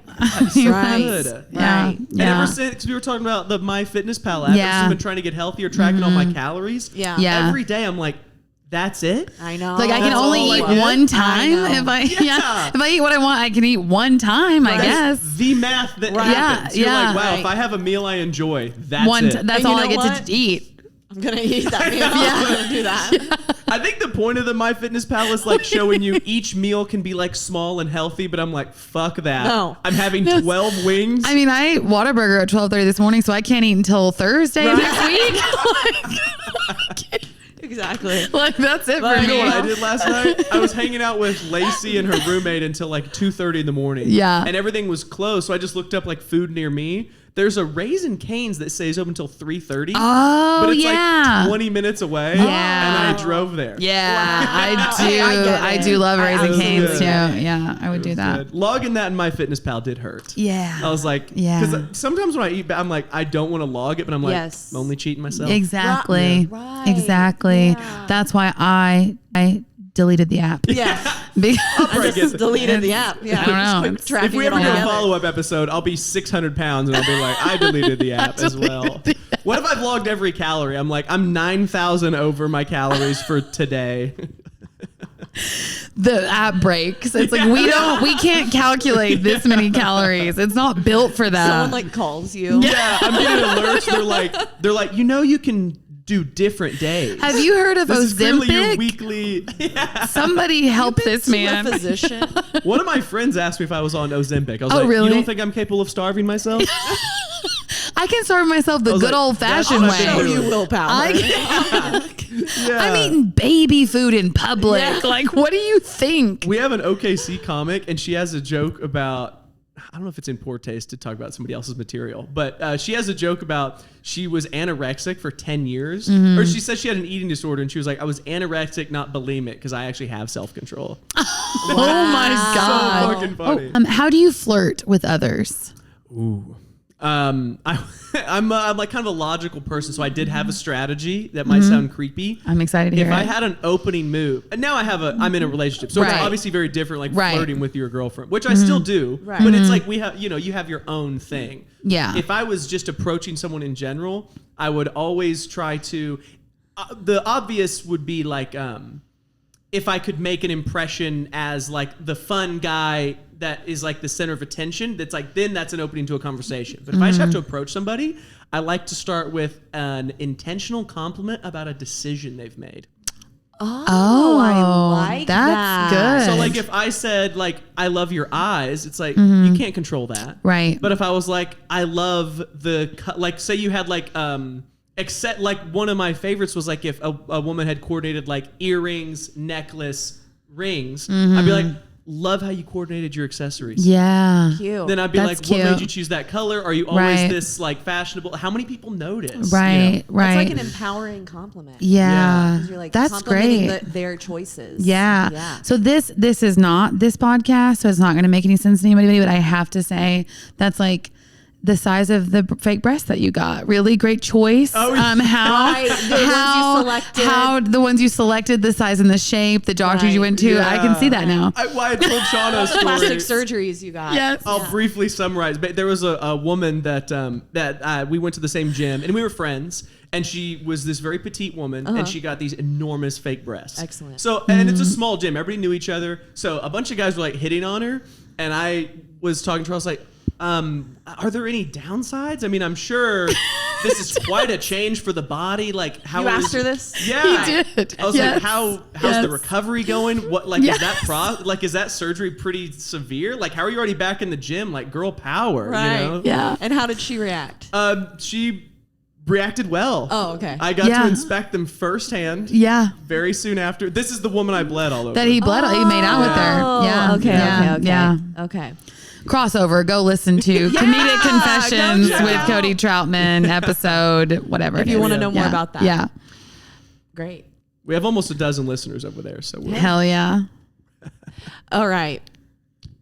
D: So
B: Right.
D: good.
A: Yeah,
B: Right.
D: And
A: yeah.
D: ever since we were talking about the MyFitnessPal app,
A: Yeah.
D: I've been trying to get healthier, tracking all my calories.
B: Yeah.
A: Yeah.
D: Every day I'm like, that's it?
B: I know.
A: Like I can
D: That's
A: only
D: all I
A: eat
D: get?
A: one time.
B: I know.
A: If I
D: Yeah.
A: if I eat what I want, I can eat one time. I
D: That's
A: guess.
D: the math that
B: Right.
D: happens. You're
A: Yeah,
D: like, wow,
B: right.
D: if I have a meal I enjoy, that's
A: One.
D: it.
A: That's
B: And
A: all
B: you
A: I
B: know
A: get
B: what?
A: to eat.
B: I'm going to eat that meal. I'm going to do that.
D: I think the point of the MyFitnessPal is like showing you each meal can be like small and healthy, but I'm like, fuck that.
B: No.
D: I'm having 12 wings.
A: I mean, I ate Whataburger at 12:30 this morning, so I can't eat until Thursday next week.
B: Exactly.
A: Like that's it for
D: You know
A: me.
D: what I did last night? I was hanging out with Lacey and her roommate until like 2:30 in the morning.
A: Yeah.
D: And everything was closed, so I just looked up like food near me. There's a Raising Cane's that stays open until 3:30.
A: Oh,
D: but it's
A: yeah.
D: like 20 minutes away.
A: Yeah.
D: And I drove there.
A: Yeah, I do.
B: Hey, I get
A: I
B: it.
A: do love Raising
D: absolutely
A: Cane's
D: get
A: too.
D: it.
A: Yeah, I would do that.
D: Good. Logging that in MyFitnessPal did hurt.
A: Yeah.
D: I was like,
A: Yeah.
D: because sometimes when I eat, I'm like, I don't want to log it, but I'm like,
B: Yes.
D: I'm only cheating myself.
A: Exactly.
B: Right.
A: Exactly.
B: Yeah.
A: That's why I deleted the app.
B: Yes.
A: Because
B: I
D: get
B: just
D: it.
B: deleted the app. Yeah.
A: I don't know.
B: Just quick
A: It's-
B: tracking
D: If we
B: it
D: ever
B: all
D: do a
B: together.
D: follow-up episode, I'll be 600 pounds and I'll be like, I deleted the app as well. What if I've logged every calorie? I'm like, I'm 9,000 over my calories for today.
A: the app breaks. It's like we can't calculate this many calories. It's not built for that.
B: Someone like calls you.
D: Yeah, I'm getting alerts. They're like, you know, you can do different days.
A: Have you heard of
D: This is clearly your
A: Ozempic?
D: weekly. Yeah.
A: Somebody help this
B: To
A: man.
B: a physician.
D: One of my friends asked me if I was on Ozempic. I was
A: Oh,
D: like,
A: really?
D: you don't think I'm capable of starving myself?
A: I can starve myself the
D: was
A: good
D: like,
A: old fashioned
D: that's
A: way.
D: what
B: Show
D: I
B: you
D: do.
B: willpower.
A: I'm eating baby food in public.
B: Yeah.
A: Like, what do you think?
D: We have an OKC comic, and she has a joke about, I don't know if it's in poor taste to talk about somebody else's material, but she has a joke about she was anorexic for 10 years.
A: Mm-hmm.
D: Or she said she had an eating disorder, and she was like, I was anorexic, not bulimic, because I actually have self-control.
A: Oh my
D: So
A: God.
D: fucking funny.
A: How do you flirt with others?
D: Ooh. I'm like kind of a logical person, so I did have a strategy that might sound creepy.
A: I'm excited to hear
D: If I
A: it.
D: had an opening move, and now I'm in a relationship, so
A: Right.
D: it's obviously very different, like
A: Right.
D: flirting with your girlfriend, which I still do,
B: Right.
D: but it's like you have your own thing.
A: Yeah.
D: If I was just approaching someone in general, I would always try to. The obvious would be like, if I could make an impression as like the fun guy that is like the center of attention, that's like, then that's an opening to a conversation. But if I just have to approach somebody, I like to start with an intentional compliment about a decision they've made.
B: Oh, I like
A: that's
B: that.
A: good.
D: So like if I said like, I love your eyes, it's like, you can't control that.
A: Right.
D: But if I was like, I love like say you had like, except like one of my favorites was like if a woman had coordinated like earrings, necklace, rings, I'd be like, love how you coordinated your accessories.
A: Yeah.
B: Cute.
D: Then I'd be
A: That's
D: like, what
A: cute.
D: made you choose that color? Are you always
A: Right.
D: this like fashionable? How many people notice?
A: Right.
D: You know?
A: Right.
B: That's like an empowering compliment.
A: yeah.
B: 'Cause you're like
A: That's
B: complimenting
A: great.
B: their choices.
A: Yeah.
B: Yeah.
A: So this is not this podcast, so it's not going to make any sense to anybody, but I have to say that's like the size of the fake breast that you got. Really great choice.
D: Oh,
A: How
B: Right. The ones you selected.
A: how the ones you selected, the size and the shape, the doctors you
B: Right.
A: went to. I can see that now.
D: I told Shauna a story.
B: Plastic surgeries you got.
A: Yes.
D: I'll briefly summarize. But there was a woman that we went to the same gym, and we were friends. And she was this very petite woman, and she got these enormous fake breasts.
B: Excellent.
D: So, and it's a small gym. Everybody knew each other. So a bunch of guys were like hitting on her, and I was talking to her. I was like, are there any downsides? I mean, I'm sure this is quite a change for the body. Like, how
B: You
D: is-
B: asked her this?
D: Yeah,
A: He did.
D: I was
A: Yes.
D: like, how's
A: Yes.
D: the recovery going? What like
A: Yes.
D: is that surgery pretty severe? Like, how are you already back in the gym? Like, girl power,
B: Right.
D: you know?
A: Yeah.
B: And how did she react?
D: She reacted well.
B: Oh, okay.
D: I got
A: Yeah.
D: to inspect them firsthand.
A: Yeah.
D: Very soon after. This is the woman I bled all over.
A: That he bled. He made out with her.
B: Oh,
A: Yeah.
B: Okay.
A: Yeah.
B: Okay.
A: Yeah.
B: Okay.
A: Crossover. Go listen to Comedic
B: go
A: Confessions
B: check
A: with
B: out.
A: Cody Troutman episode, whatever.
B: If
A: it
B: you
A: is.
B: want to know more
A: Yeah.
B: about that.
A: Yeah.
B: Great.
D: We have almost a dozen listeners over there, so we're
A: Hell yeah.
B: All right.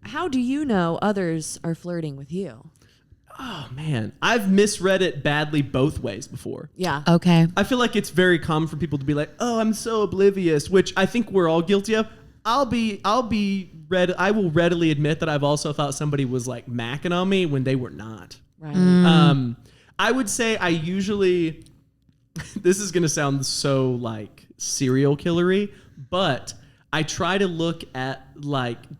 B: How do you know others are flirting with you?
D: oh man, I've misread it badly both ways before.
B: Yeah.
A: Okay.
D: I feel like it's very common for people to be like, "Oh, I'm so oblivious," which I think we're all guilty of. I will readily admit that I've also thought somebody was like macking on me when they were not.
B: Right.
D: I would say I usually, this is going to sound so like serial killery, but I try to look at like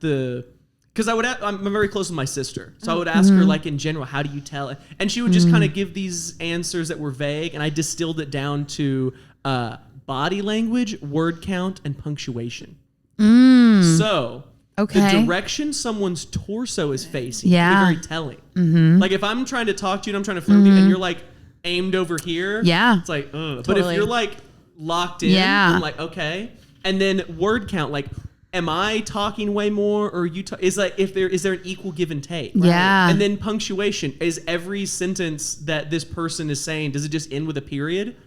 D: because I'm very close with my sister. So I would ask her, like, in general, how do you tell? And she would just kind of give these answers that were vague. And I distilled it down to body language, word count, and punctuation. So the direction someone's torso is facing can be very telling. Like, if I'm trying to talk to you and I'm trying to flirt with you and you're, like, aimed over here, it's like, ugh. Totally. But if you're, like, locked in, I'm like, okay. And then word count, like, am I talking way more, or are you? Is there an equal give and take?
A: Right? Yeah.
D: And then punctuation, is every sentence that this person is saying, does it just end with a period,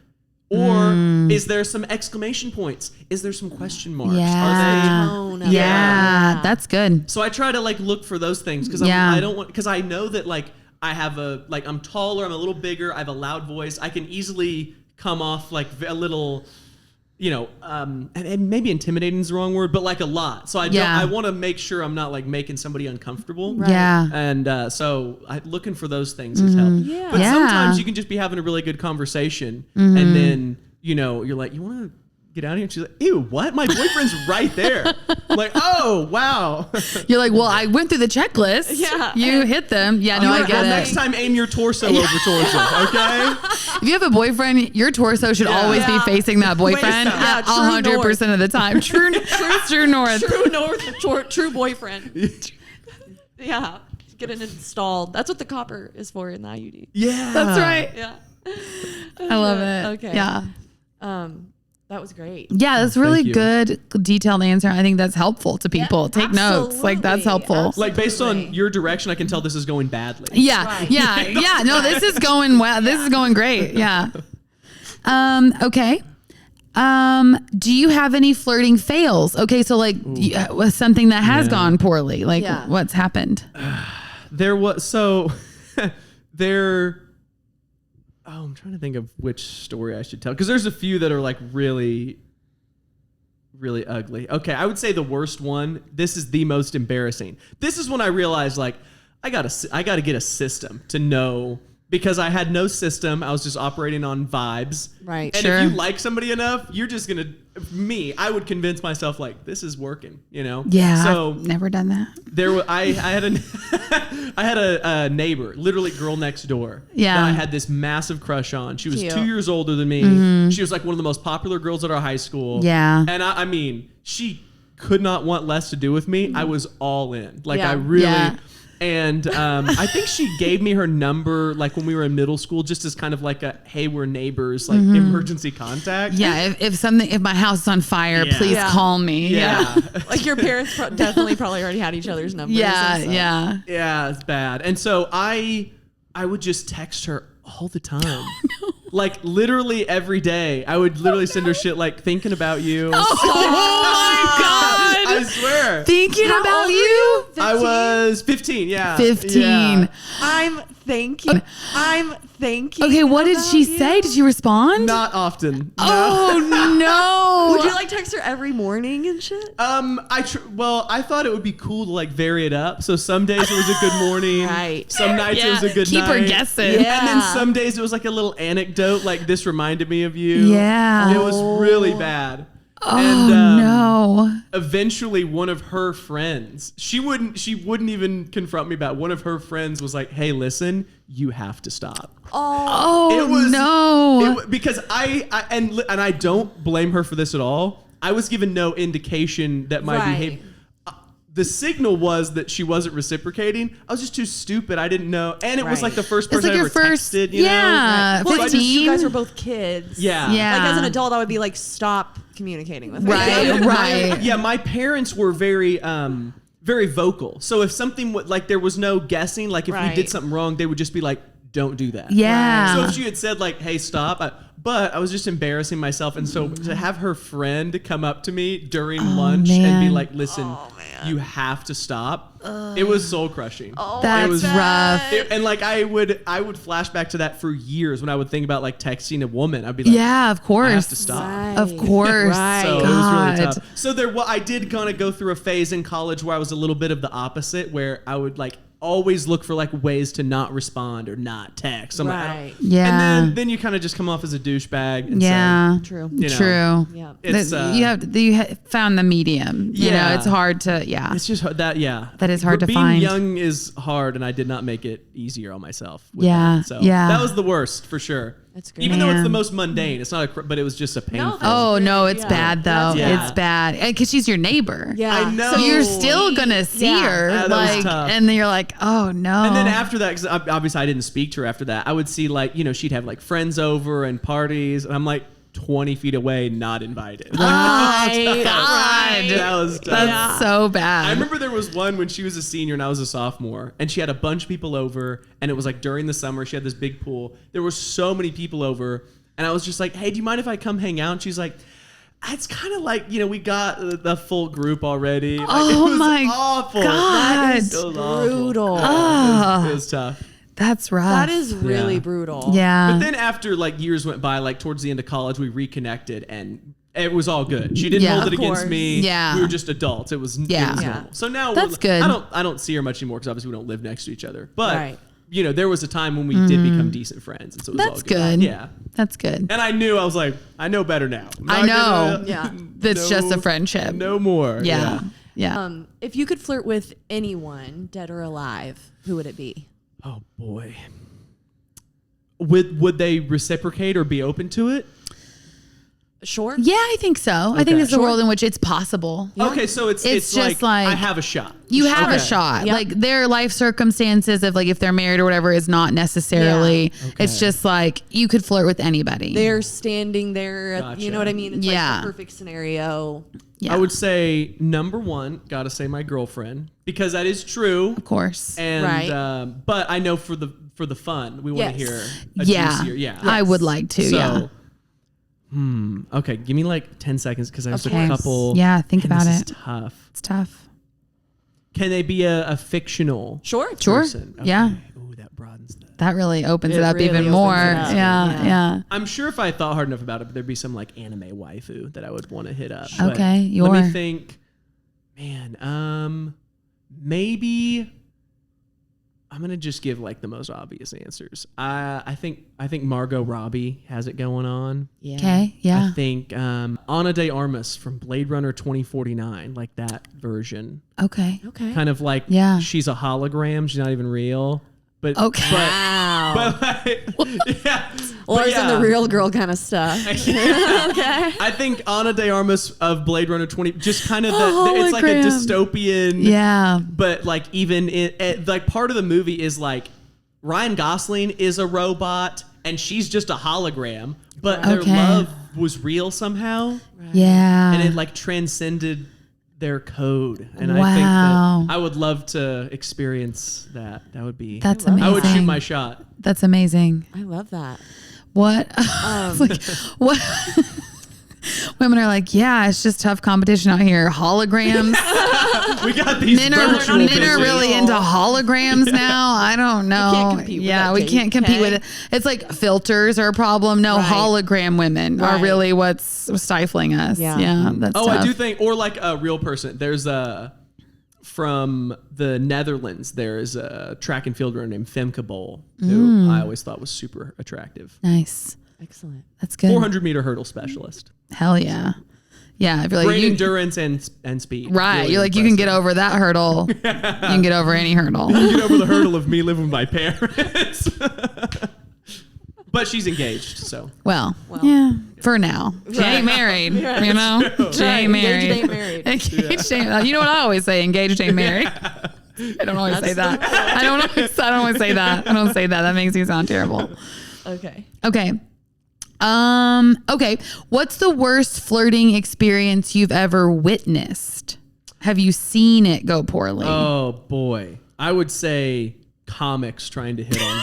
D: or is there some exclamation points? Is there some question marks?
A: Yeah.
D: Are they?
A: Yeah, that's good.
D: So I try to like look for those things because I don't want, because I know that like I have I'm taller, I'm a little bigger, I have a loud voice, I can easily come off like a little. And maybe intimidating is the wrong word, but like a lot. So I want to make sure I'm not like making somebody uncomfortable.
A: Right. Yeah.
D: And so looking for those things has helped. Yeah. But sometimes you can just be having a really good conversation and then, you're like, you want to get out of here? And she's like, ew, what? My boyfriend's right there. I'm like, oh, wow.
A: You're like, well, I went through the checklist. Yeah. You hit them. Yeah, no, I get it.
D: Next time, aim your torso over torso, okay?
A: If you have a boyfriend, your torso should always be facing that boyfriend 100% of the time. True north.
B: True boyfriend. Yeah. Get it installed. That's what the copper is for in the IUD.
A: Yeah. That's right.
B: Yeah.
A: I love it.
B: Okay.
A: Yeah.
B: That was great.
A: Yeah, that's really good, detailed answer. I think that's helpful to people. Take notes. Like, that's helpful.
B: Absolutely.
D: Like, based on your direction, I can tell this is going badly.
A: Yeah.
B: Right.
A: Yeah. No, this is going well. This is going great. Yeah. Okay. Do you have any flirting fails? Okay, so like something that has gone poorly. Like, what's happened?
D: I'm trying to think of which story I should tell, because there's a few that are like really, really ugly. Okay, I would say the worst one. This is the most embarrassing. This is when I realized like I gotta get a system to know, because I had no system. I was just operating on vibes.
B: Right.
D: And if you like somebody enough, you're just gonna. I would convince myself like this is working.
A: Yeah.
D: So
A: I've never done that.
D: I had a neighbor, literally girl next door.
A: Yeah.
D: That I had this massive crush on. She was
B: Cute.
D: 2 years older than me. She was like one of the most popular girls at our high school.
A: Yeah.
D: And I mean, she could not want less to do with me. I was all in. Like I really.
A: Yeah.
D: And I think she gave me her number like when we were in middle school, just as kind of like a, hey, we're neighbors, like emergency contact.
A: Yeah, if my house is on fire, please call me.
D: Yeah.
B: Like your parents definitely probably already had each other's numbers.
A: Yeah.
D: Yeah, it's bad. And so I would just text her all the time. Like literally every day. I would literally send her shit like thinking about you.
A: Oh my God.
D: I swear.
A: Thinking about you?
B: 15?
D: I was 15, yeah.
A: 15.
D: Yeah.
B: I'm thinking.
A: Okay, what did she say? Did she respond?
D: Not often.
A: Oh no.
B: Would you like text her every morning and shit?
D: I thought it would be cool to like vary it up. So some days it was a good morning.
B: Right.
D: Some nights it was a good
A: Keep
D: night.
A: her guessing.
B: Yeah.
D: And then some days it was like a little anecdote, like this reminded me of you.
A: Yeah.
D: It was really bad.
A: Oh
D: And
A: no.
D: eventually one of her friends, she wouldn't even confront me about it. One of her friends was like, hey, listen, you have to stop.
A: Oh no.
D: Because I don't blame her for this at all. I was given no indication that my behavior. The signal was that she wasn't reciprocating. I was just too stupid. I didn't know. And it was like the first person I ever texted, you know?
A: Yeah.
B: Well,
A: 15.
B: you guys were both kids.
D: Yeah.
A: Yeah.
B: Like as an adult, I would be like, stop communicating with her.
A: Right.
D: Yeah, my parents were very very vocal. So if something like there was no guessing, like if we did something wrong, they would just be like, don't do that.
A: Yeah.
D: So if she had said like, hey, stop, but I was just embarrassing myself. And so to have her friend come up to me during lunch and be like, listen, you have to stop. It was soul crushing.
A: That's rough.
D: And like I would flash back to that for years when I would think about like texting a woman. I'd be like,
A: yeah, of course.
D: I have to stop.
B: Right.
A: Of course.
D: So
A: God.
D: it was really tough. So I did kind of go through a phase in college where I was a little bit of the opposite, where I would like always look for like ways to not respond or not text. I'm like, I don't-
B: Right.
A: Yeah.
D: And then you kind of just come off as a douchebag. And
A: Yeah.
B: True.
D: You know,
A: True.
B: Yeah.
D: It's,
A: you found the medium. You know,
D: Yeah.
A: it's hard to,
D: It's just that, yeah.
A: That is hard to
D: being
A: find.
D: young is hard, and I did not make it easier on myself. With
A: Yeah,
D: that. So
A: yeah.
D: that was the worst for sure.
B: That's great.
D: Even though it's the
A: Man.
D: most mundane, it's not. But it was just a painful.
A: Oh no, it's
B: Yeah.
A: bad though.
D: Yeah.
A: It's bad because she's your neighbor.
B: Yeah.
D: I know.
A: So you're still gonna see
B: Yeah.
A: her,
D: Yeah, that was
A: like,
D: tough.
A: and then you're like, oh no.
D: And then after that, because obviously I didn't speak to her after that, I would see like, she'd have like friends over and parties, and I'm like 20 feet away, not invited.
A: Oh God,
D: That was tough.
A: that's so bad.
D: I remember there was one when she was a senior and I was a sophomore, and she had a bunch of people over, and it was like during the summer. She had this big pool. There were so many people over, and I was just like, hey, do you mind if I come hang out? And she's like, it's kind of like, we got the full group already. Like,
A: Oh
D: it was
A: my
D: awful.
A: God.
D: It was awful.
B: Brutal.
A: Oh,
D: It was tough.
A: that's rough.
B: That is really
D: Yeah.
B: brutal.
A: yeah.
D: But then after like years went by, like towards the end of college, we reconnected and it was all good. She didn't
A: Yeah.
D: hold it
B: Of
D: against
B: course.
D: me.
A: Yeah.
D: We were just adults. It was
A: Yeah.
D: It was
B: Yeah.
D: normal. So now
A: That's good.
D: I don't see her much anymore because obviously we don't live next to each other. But
B: Right.
D: there was a time when we did become decent friends, and so it was all
A: That's
D: good.
A: good.
D: Yeah.
A: That's good.
D: And I knew, I was like, I know better now. I'm
A: I
D: not
A: know.
D: gonna-
B: Yeah.
A: That's just a friendship.
D: No more.
A: Yeah. Yeah.
B: If you could flirt with anyone, dead or alive, who would it be?
D: Oh boy. Would they reciprocate or be open to it?
B: Sure.
A: Yeah, I think so. I think
D: Okay.
A: it's a
D: Sure.
A: world in which it's possible.
D: Okay, so it's
A: It's just
D: like,
A: like-
D: I have a shot.
A: You have a
D: Okay.
A: shot.
B: Yep.
A: Like their life circumstances of like if they're married or whatever is not necessarily. It's just like you could flirt with anybody.
B: They're standing there.
D: Gotcha.
B: You know what I mean? It's
A: Yeah.
B: like the perfect scenario.
A: Yeah.
D: I would say number one, gotta say my girlfriend, because that is true.
A: Of course.
D: And
B: Right.
D: but I know for the fun, we want to
B: Yes.
D: hear a
A: Yeah.
D: juicier. Yeah.
A: I would like to.
D: So,
A: yeah.
D: Okay, give me like 10 seconds because there's
A: Okay.
D: a couple.
A: Yeah, think
D: Man,
A: about
D: this
A: it.
D: is tough.
A: It's tough.
D: Can they be a fictional
B: Sure.
A: Sure.
D: person?
A: Yeah.
D: Ooh, that broadens that.
A: That really opens
B: It
A: it up
B: really
A: even
B: opens
A: more.
B: it up.
A: Yeah,
B: Yeah.
A: yeah.
D: I'm sure if I thought hard enough about it, there'd be some like anime waifu that I would want to hit up. But
A: Okay,
D: let me
A: your-
D: think. Man, maybe I'm gonna just give like the most obvious answers. I think Margot Robbie has it going on.
B: Yeah.
A: Okay, yeah.
D: I think Ana de Armas from Blade Runner 2049, like that version.
A: Okay.
B: Okay.
D: Kind of like
A: Yeah.
D: she's a hologram. She's not even real. But
A: Okay.
B: Wow.
D: but like, yeah.
B: Or
D: But
B: is in
D: yeah.
B: the real girl kind of stuff. Okay.
D: I think Ana de Armas of Blade Runner 20, just kind of
A: A
D: it's like a
A: hologram.
D: dystopian.
A: Yeah.
D: But like even like part of the movie is like Ryan Gosling is a robot and she's just a hologram, but their
A: Okay.
D: love was real somehow,
A: Yeah.
D: and it like transcended their code. And I
A: Wow.
D: think that I would love to experience that. That would be.
A: That's
D: I would shoot
A: amazing.
D: my shot.
A: That's amazing.
B: I love that.
A: What? It's like, what? Women are like, yeah, it's just tough competition out here. Holograms.
D: We got these
A: men are
D: virtual
A: men are
D: bitches.
A: really into holograms now. I don't know.
B: can't compete with
A: yeah,
B: that,
A: we
B: Kate,
A: can't compete
B: okay?
A: with it. It's like filters are a problem. No,
B: Right.
A: hologram women are
B: Right.
A: really what's stifling us.
B: Yeah.
A: Yeah, that's
D: Oh,
A: tough.
D: I do think, or like a real person. There's from the Netherlands. There's a track and field runner named Femke Bol, who I always thought was super attractive.
A: Nice.
B: Excellent.
A: That's good.
D: 400-meter hurdle specialist.
A: Hell yeah. Yeah, I feel like
D: Great
A: you,
D: endurance and speed.
A: right.
D: Really
A: You're like, you can get
D: impressive.
A: over that hurdle. You can get over any hurdle.
D: Get over the hurdle of me living with my parents. But she's engaged, so.
A: Well, yeah, for now. She
B: Right.
A: ain't married, you know? She ain't married.
B: Engaged ain't married.
A: Engaged ain't, you know what I always say? Engaged ain't married. I don't always say that. I don't always say that. I don't say that. That makes me sound terrible.
B: Okay.
A: Okay. Okay. What's the worst flirting experience you've ever witnessed? Have you seen it go poorly?
D: Oh, boy. I would say comics trying to hit on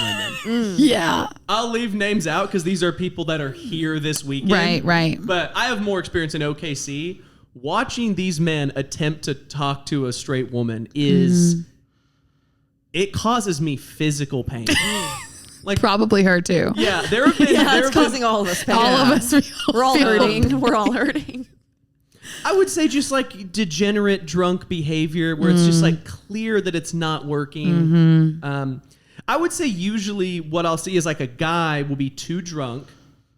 D: women.
A: Yeah.
D: I'll leave names out because these are people that are here this weekend.
A: Right, right.
D: But I have more experience in OKC. Watching these men attempt to talk to a straight woman is, it causes me physical pain. Like,
A: Probably her too.
D: yeah, there have been,
B: Yeah,
D: there
B: it's
D: have been-
B: causing all of us pain.
A: All of us.
B: We're all
A: feel-
B: hurting. We're all hurting.
D: I would say just like degenerate drunk behavior where it's just like clear that it's not working. I would say usually what I'll see is like a guy will be too drunk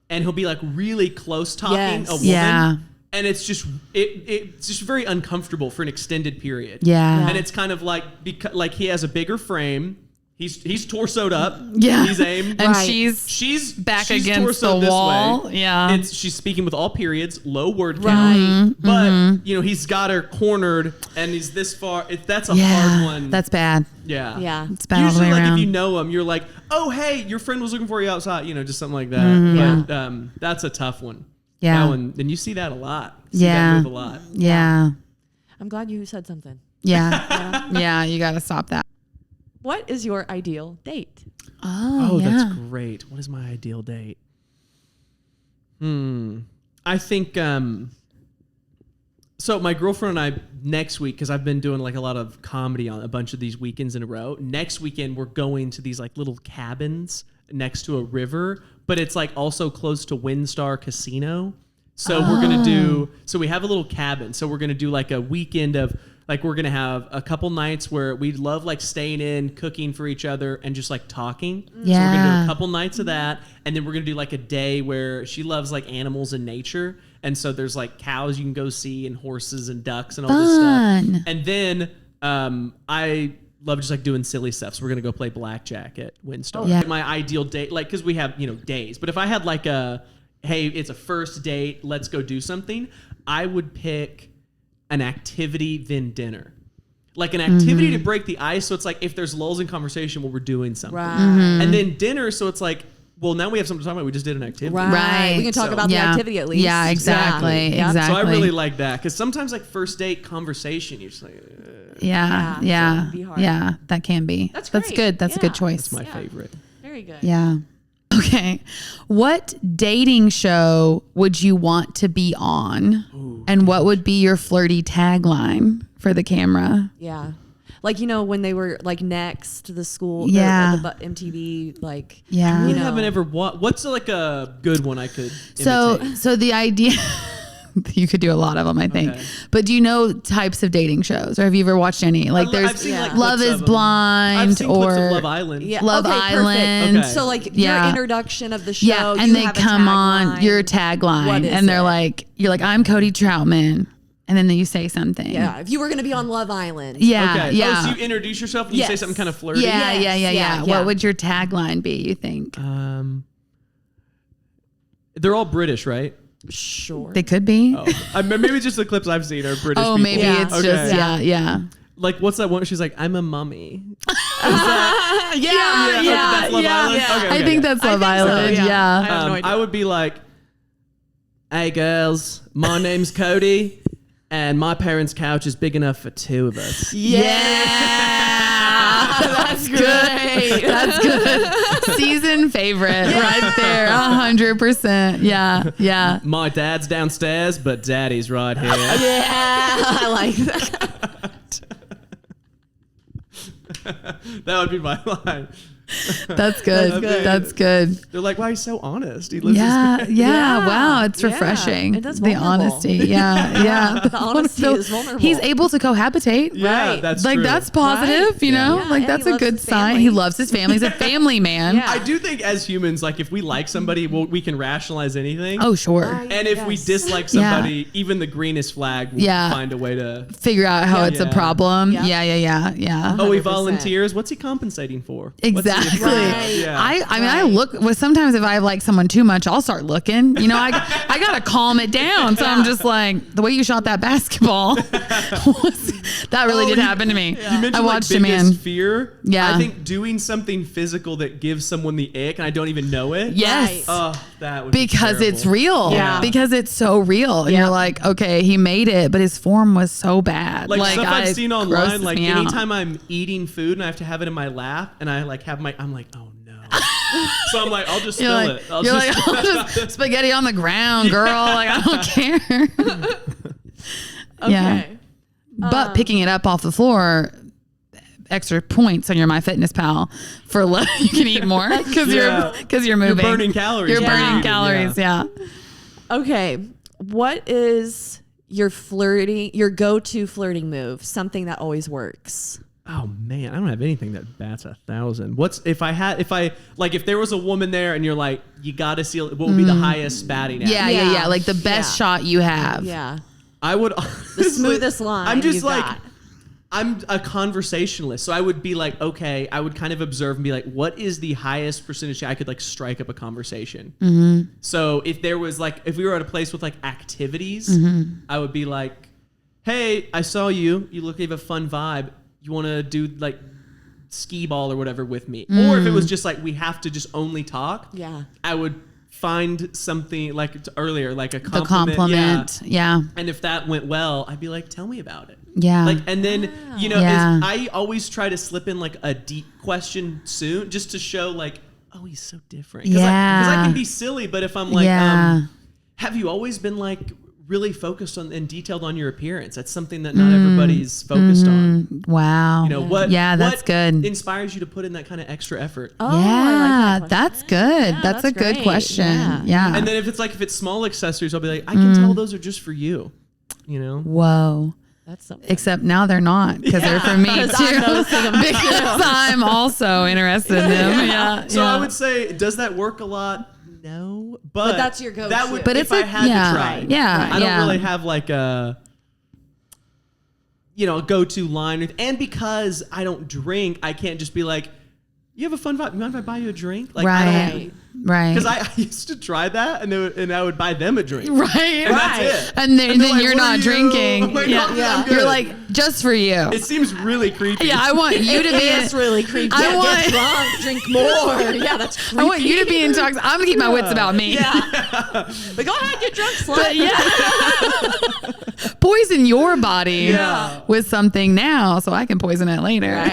D: and he'll be like really close talking a woman.
A: Yeah.
D: And it's just it's just very uncomfortable for an extended period.
A: Yeah.
D: And it's kind of like because like he has a bigger frame. He's torsoed up.
A: Yeah.
D: He's aimed.
A: And
B: Right.
A: she's back against
D: torsoed
A: the
D: this
A: wall.
D: way.
A: Yeah.
D: She's speaking with all periods, low word count.
B: Right.
D: But you know, he's got her cornered and he's this far. That's a hard one.
A: That's bad.
D: yeah.
B: Yeah.
A: It's bad all the
D: Usually,
A: way
D: like
A: around.
D: if you know him, you're like, oh hey, your friend was looking for you outside. You know, just something like that. But that's a tough one.
A: Yeah.
D: That one, and you see that a lot. See
A: Yeah.
D: that move a lot.
A: Yeah.
B: I'm glad you said something.
A: Yeah. Yeah. You got to stop that.
B: What is your ideal date?
A: Oh, yeah.
D: That's great. What is my ideal date? I think so my girlfriend and I next week, because I've been doing like a lot of comedy on a bunch of these weekends in a row. Next weekend we're going to these like little cabins next to a river, but it's like also close to WinStar Casino. So we're gonna do we have a little cabin. So we're gonna do like a weekend of like we're gonna have a couple nights where we love like staying in, cooking for each other, and just like talking. So we're gonna
A: Yeah.
D: do a couple nights of that, and then we're gonna do like a day where she loves like animals and nature, and so there's like cows you can go see and horses and ducks and all this
A: Fun.
D: stuff. And then I love just like doing silly stuff. So we're gonna go play blackjack at WinStar.
A: Yeah.
D: My ideal date, like because we have days, but if I had like hey, it's a first date, let's go do something, I would pick an activity, then dinner. Like an activity to break the ice. So it's like if there's lulls in conversation, well, we're doing something.
B: Right.
D: And then dinner. So it's like, well, now we have something to talk about. We just did an activity.
B: Right. We can talk about the activity at least.
A: Yeah, exactly.
B: Yeah.
A: Exactly.
D: So I really like that. Because sometimes like first date conversation, you're just like,
A: Yeah.
B: Yeah, so
A: Yeah.
B: it'd be hard.
A: Yeah. That can be.
B: That's
A: That's
B: great.
A: good. That's a good
B: Yeah.
A: choice.
D: my favorite.
B: Very good.
A: Yeah. Okay. What dating show would you want to be on? And what would be your flirty tagline for the camera?
B: Yeah. Like, when they were like next to the school,
A: Yeah.
B: the MTV, like,
A: Yeah.
D: I haven't ever what's like a good one I could imitate?
A: So the idea, you could do a lot of them, I think.
D: Okay.
A: But do you know types of dating shows, or have you ever watched any? Like,
D: I've
A: there's
D: seen, like,
A: Love
D: clips
A: is
D: of 'em.
A: Blind,
D: I've seen
A: or
D: clips of Love Island.
B: yeah.
A: Love
B: okay,
A: Island.
D: Okay.
B: So like
A: Yeah.
B: your introduction of the show,
A: yeah, and
B: you
A: they
B: have a
A: come on
B: tagline.
A: your tagline,
B: What is
A: and they're
B: it?
A: like, you're like, I'm Cody Troutman, and then you say something.
B: Yeah. If you were going to be on Love Island.
A: Yeah.
D: Okay.
A: Yeah.
D: Oh, so you introduce yourself and you say
B: Yes.
D: something kind of flirty?
A: Yeah,
B: Yes,
A: yeah.
B: yeah.
A: What would your tagline be, you think?
D: They're all British, right?
B: Sure.
A: They could be.
D: Maybe just the clips I've seen are British
A: Oh,
D: people.
A: maybe
B: Yeah.
A: it's
D: Okay.
A: just, yeah.
D: Like, what's that one? She's like, I'm a mummy.
A: Yeah,
D: that's Love Island?
B: yeah.
D: Okay,
A: I think that's Love
B: think so,
A: Island.
B: yeah.
A: Yeah.
B: I have no idea.
D: I would be like, hey, girls, my name's Cody, and my parents' couch is big enough for two of us.
A: Yeah. That's good. That's good. Season favorite right there. 100%. Yeah.
D: My dad's downstairs, but daddy's right here.
B: Yeah. I like that.
D: That would be my line.
A: That's good. That's good.
D: They're like, wow, he's so honest. He lives
A: Yeah.
D: his
A: Yeah. Wow. It's
B: Yeah.
A: refreshing.
B: And that's
A: the
B: vulnerable.
A: honesty. Yeah.
B: The honesty is vulnerable.
A: He's able to cohabitate.
D: Yeah,
B: Right.
D: that's
A: Like
D: true.
A: that's positive,
B: Right.
A: you know?
B: Yeah,
A: Like
B: and
A: that's
B: he
A: a
B: loves
A: good
B: his
A: sign.
B: family.
A: He loves his family. He's a family man.
B: Yeah.
D: I do think as humans, like if we like somebody, we can rationalize anything.
A: Oh, sure.
B: Right.
D: And if we
B: Yes.
D: dislike somebody, even the greenest flag will
A: Yeah.
D: find a way to.
A: Figure out how it's a
D: Yeah.
A: problem.
B: Yeah.
A: Yeah.
D: Oh, he
B: 100%.
D: volunteers. What's he compensating for? What's
A: Exactly.
D: the-
B: Right.
D: Yeah.
A: I mean, I look. Well, sometimes if I like someone too much, I'll start looking. I gotta calm it down. So I'm just like, the way you shot that basketball, that really did happen to me.
D: You mentioned
A: I watched
D: like
A: a man.
D: biggest fear.
A: Yeah.
D: I think doing something physical that gives someone the ick, and I don't even know it.
A: Yes.
B: Right.
D: Oh, that would
A: Because
D: be
A: it's
D: terrible.
A: real.
B: Yeah.
A: Because it's so real. And you're like, okay, he made it, but his form was so bad.
D: Like stuff I've seen online,
A: grosses
D: like
A: me out.
D: anytime I'm eating food and I have to have it in my lap, and I like I'm like, oh no. So I'm like, I'll just
A: You're
D: spill
A: like,
D: it. I'll
A: you're
D: just,
A: like, I'll just spaghetti on the ground, girl. Like, I don't care. Yeah.
B: Okay.
A: But picking it up off the floor, extra points on your MyFitnessPal for you can eat more because
D: Yeah.
A: you're moving.
D: burning calories.
A: You're
D: Yeah.
A: burning
D: Yeah.
A: calories. Yeah.
B: Okay. What is your go-to flirting move, something that always works.
D: Oh man, I don't have anything that bats 1,000. If there was a woman there and you're like, you gotta see what would be the highest batting average?
A: Yeah. Like the best shot you have.
B: Yeah.
D: I would
B: The smoothest line.
D: I'm just
B: you've
D: like,
B: got.
D: I'm a conversationalist, so I would be like, okay, I would kind of observe and be like, what is the highest percentage I could like strike up a conversation? Mm-hmm. So if there was like, if we were at a place with like activities, I would be like, hey, I saw you. You look like you have a fun vibe. You want to do like skee ball or whatever with me? Or if it was just like, we have to just only talk.
B: Yeah.
D: I would find something like earlier, like a
A: The
D: compliment.
A: compliment. Yeah.
D: And if that went well, I'd be like, tell me about it.
A: Yeah.
D: Like, and then,
A: Yeah.
D: I always try to slip in like a deep question soon just to show like, oh, he's so different. Because I can be silly, but if I'm like, have you always been like really focused on and detailed on your appearance? That's something that not everybody's focused on.
A: Wow.
D: You know, what
A: that's good.
D: inspires you to put in that kind of extra effort?
B: Oh,
A: Yeah,
B: I like that
A: that's
B: question.
A: good.
B: Yeah,
A: That's a good
B: great.
A: question. Yeah.
D: And then if it's small accessories, I'll be like, I can tell those are just for you, you know?
A: Whoa.
B: That's something.
A: Except now they're not because they're for me too.
B: I'm noticing them
A: Because I'm also interested in them. Yeah.
D: So I would say, does that work a lot? No, but
B: that's your go-to.
D: That would,
A: But
D: if
A: it's
D: I
A: like,
D: had
A: yeah,
D: to try.
A: yeah,
D: I don't
A: yeah.
D: really have like a, a go-to line. And because I don't drink, I can't just be like, you have a fun vibe. You mind if I buy you a drink? Like,
A: Right. Right.
D: Because I used to try that, and I would buy them a drink.
A: Right.
D: And that's it.
A: And then
D: And they're like,
A: you're
D: "What
A: not
D: are you?"
A: drinking.
D: I'm like,
A: yeah.
D: "Oh, yeah, I'm
A: You're
D: good."
A: like, just for you.
D: It seems really creepy.
A: Yeah, I want you to be.
B: It's really creepy.
A: I want-
B: Get drunk, drink more. Yeah, that's creepy.
A: I want you to be intoxicated. I'm gonna keep my wits about me.
B: Yeah. But go ahead, get drunk, slut.
A: But yeah. Poison your body with something now, so I can poison it later.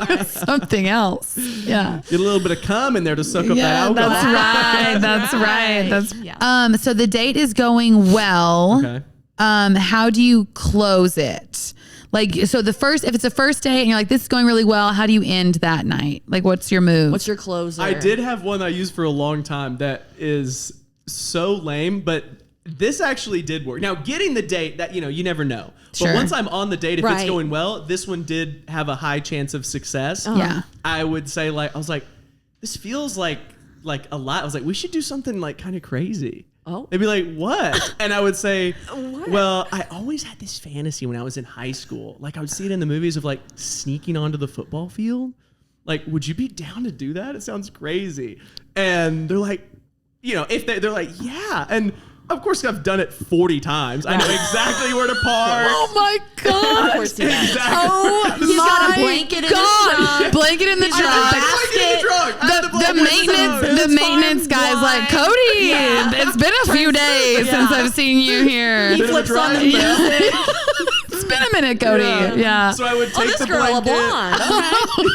A: With something else. Yeah.
D: Get a little bit of cum in there to soak up that
A: Yeah,
D: alcohol.
A: that's right. That's right. That's
B: Yeah.
A: so the date is going well.
D: Okay.
A: How do you close it? Like, so if it's a first date and you're like, this is going really well, how do you end that night? Like, what's your move?
B: What's your closer?
D: I did have one I used for a long time that is so lame, but this actually did work. Now, getting the date, that you never know.
A: Sure.
D: But once I'm on the date, if it's
B: Right.
D: going well, this one did have a high chance of success.
A: Yeah.
D: I would say I was like, this feels like a lot. I was like, we should do something like kind of crazy.
B: Oh.
D: They'd be like, what? And I would say,
B: What?
D: well, I always had this fantasy when I was in high school. Like, I would see it in the movies of like sneaking onto the football field. Like, would you be down to do that? It sounds crazy. And they're like, if they're like, yeah. And of course, I've done it 40 times. I know exactly where to park.
A: Oh my God.
B: Of course he has.
D: Exactly.
A: Oh
B: He's
A: my
B: got a blanket in his
A: God.
B: trunk.
A: Blanket in the
D: I have the
A: trunk.
D: blanket in the trunk. I have
A: The
D: blanket in the trunk.
A: maintenance guy's like, Cody, it's been a few days
B: Yeah.
A: since I've seen you here.
B: He
D: Bit of a
B: flips on the
D: drive.
B: music.
A: It's been a minute, Cody. Yeah.
D: So I would take
B: Oh, this
D: the
B: girl a
D: blanket.
B: blonde.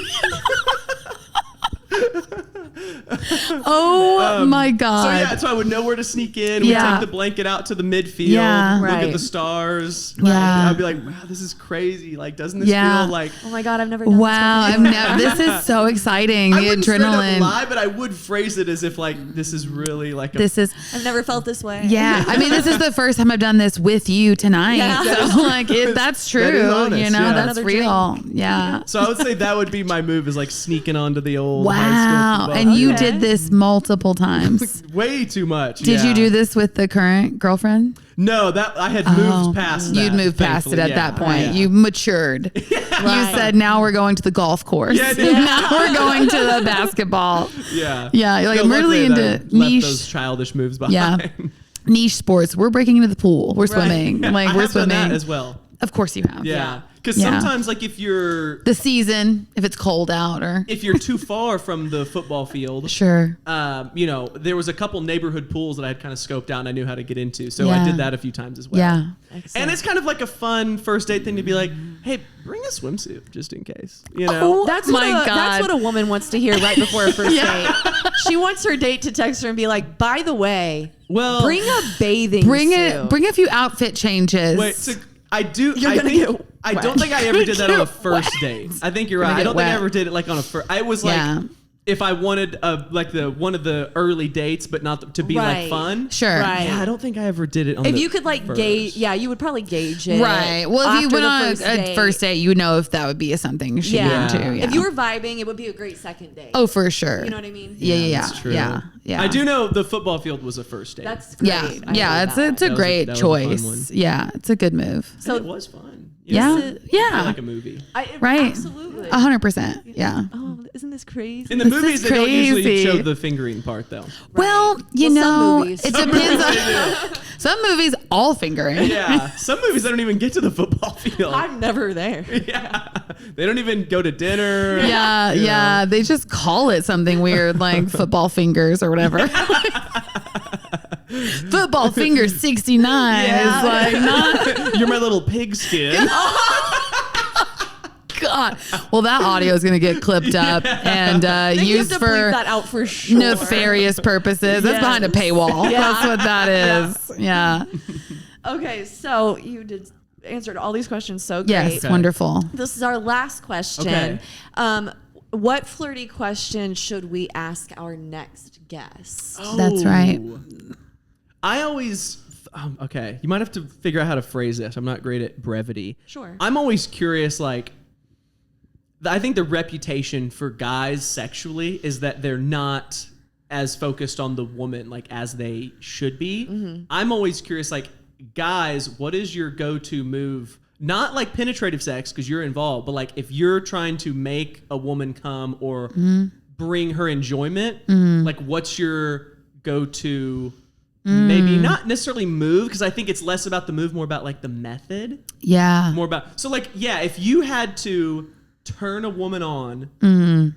A: Oh my God.
D: So I would know where to sneak in. We'd
A: Yeah.
D: take the blanket out to the midfield.
A: Yeah.
D: Look at
B: Right.
D: the stars.
A: Yeah.
D: I'd be like, wow, this is crazy. Like, doesn't this
A: Yeah.
D: feel like...
B: Oh my God, I've never done
A: Wow.
B: this
A: I've never, this is so exciting.
D: I
A: The
D: wouldn't straight up
A: adrenaline.
D: lie, but I would phrase it as if like this is really like a...
A: This is,
B: I've never felt this way.
A: yeah. I mean, this is the first time I've done this with you tonight.
B: Yeah.
A: So like, that's true.
D: That is honest, yeah.
A: That's
B: Another
A: real. Yeah.
D: So I would say that would be my move, is like sneaking onto the old high
A: Wow.
D: school football
A: And you
D: field.
A: did this multiple times.
D: Way too much.
A: Did
D: yeah.
A: you do this with the current girlfriend?
D: No, that I had moved past that.
A: You'd moved past it
D: thankfully,
A: at that point.
D: yeah.
A: You matured. You said, now we're going to the golf course.
D: Yeah, I did.
A: Now we're going to the basketball.
D: Yeah.
A: Yeah, you're like, I'm really
D: luckily
A: into
D: I left
A: niche-
D: those childish moves behind.
A: Yeah. Niche sports. We're breaking into the pool. We're
D: Right.
A: swimming. Like,
D: I
A: we're
D: have done
A: swimming.
D: that as well.
A: Of course you have.
D: Yeah. Because
A: Yeah.
D: sometimes, like, if you're
A: The season, if it's cold out or.
D: too far from the football field,
A: Sure.
D: there was a couple neighborhood pools that I had kind of scoped out and I knew how to get into. So
A: Yeah.
D: I did that a few times as well.
A: Yeah.
D: And it's kind of like a fun first date thing to be like, hey, bring a swimsuit just in case. You know?
A: Oh,
B: That's
A: my
B: what
A: God.
B: That's what a woman wants to hear right before a first date. She wants her date to text her and be like, by the way,
D: Well,
B: bring a bathing
A: Bring
B: suit.
A: it. Bring a few outfit changes.
D: wait, so I do.
B: You're
D: I
B: gonna
D: think,
B: get
D: I don't
B: wet.
D: think I ever did that on a
A: Get
D: first
A: wet.
D: date. I think you're right.
A: Gonna
D: I
A: get
D: don't think I
A: wet.
D: ever did it like on a first. I was like,
A: Yeah.
D: if I wanted like one of the early dates, but not to be like fun.
A: Sure.
B: Right.
D: Yeah, I don't think I ever did it on
B: If
D: the
B: you could like
D: first.
B: gauge, you would probably gauge it.
A: Right. Well, if you
B: after
A: went
B: the
A: on a first date, you would know if that would be something she'd
B: Yeah.
A: be into. Yeah.
B: If you were vibing, it would be a great second date.
A: oh, for sure.
B: You know what I mean?
A: Yeah.
D: That's true.
A: Yeah. Yeah.
D: I do know the football field was a first date.
B: That's great.
A: Yeah.
B: I
A: Yeah.
B: love
A: It's
B: that.
A: it's a
D: That
A: great
D: was a fun one.
A: choice. Yeah. It's a good move.
D: So it was fun.
A: Yeah.
B: Is it-
D: I feel
A: Yeah.
D: like a movie.
A: Right.
B: Absolutely.
A: 100%. Yeah.
B: Oh, isn't this crazy?
D: In the
A: This
D: movies,
A: is
D: they don't usually
A: crazy.
D: show the fingering part, though.
A: Well, you
B: Well, some
A: know,
B: movies.
A: it
B: Some
A: depends on some movies all fingering.
D: Yeah, some movies I don't even get to the football field.
B: I'm never there.
D: Yeah, they don't even go to dinner.
A: Yeah,
D: you know.
A: yeah. They just call it something weird like football fingers or whatever. Football fingers 69
D: Yeah.
A: is like not
D: You're my little pigskin.
A: God. Well, that audio is going to get clipped up and
B: You have
A: used
B: to
A: for
B: bleep that out for sure.
A: nefarious purposes. That's behind a paywall.
B: Yeah.
A: That's what that is. Yeah.
B: Okay, so you did answered all these questions so great.
A: Yes.
D: Okay.
A: Wonderful.
B: This is our last question.
D: Okay.
B: What flirty question should we ask our next guest?
A: That's right.
D: I always. Okay, you might have to figure out how to phrase this. I'm not great at brevity.
B: Sure.
D: I'm always curious, like, I think the reputation for guys sexually is that they're not as focused on the woman like as they should be.
B: Mm-hmm.
D: I'm always curious, like, guys, what is your go-to move? Not like penetrative sex because you're involved, but like if you're trying to make a woman come or bring her enjoyment, like what's your go-to? Maybe not necessarily move because I think it's less about the move, more about like the method.
A: Yeah.
D: More about so like if you had to turn a woman on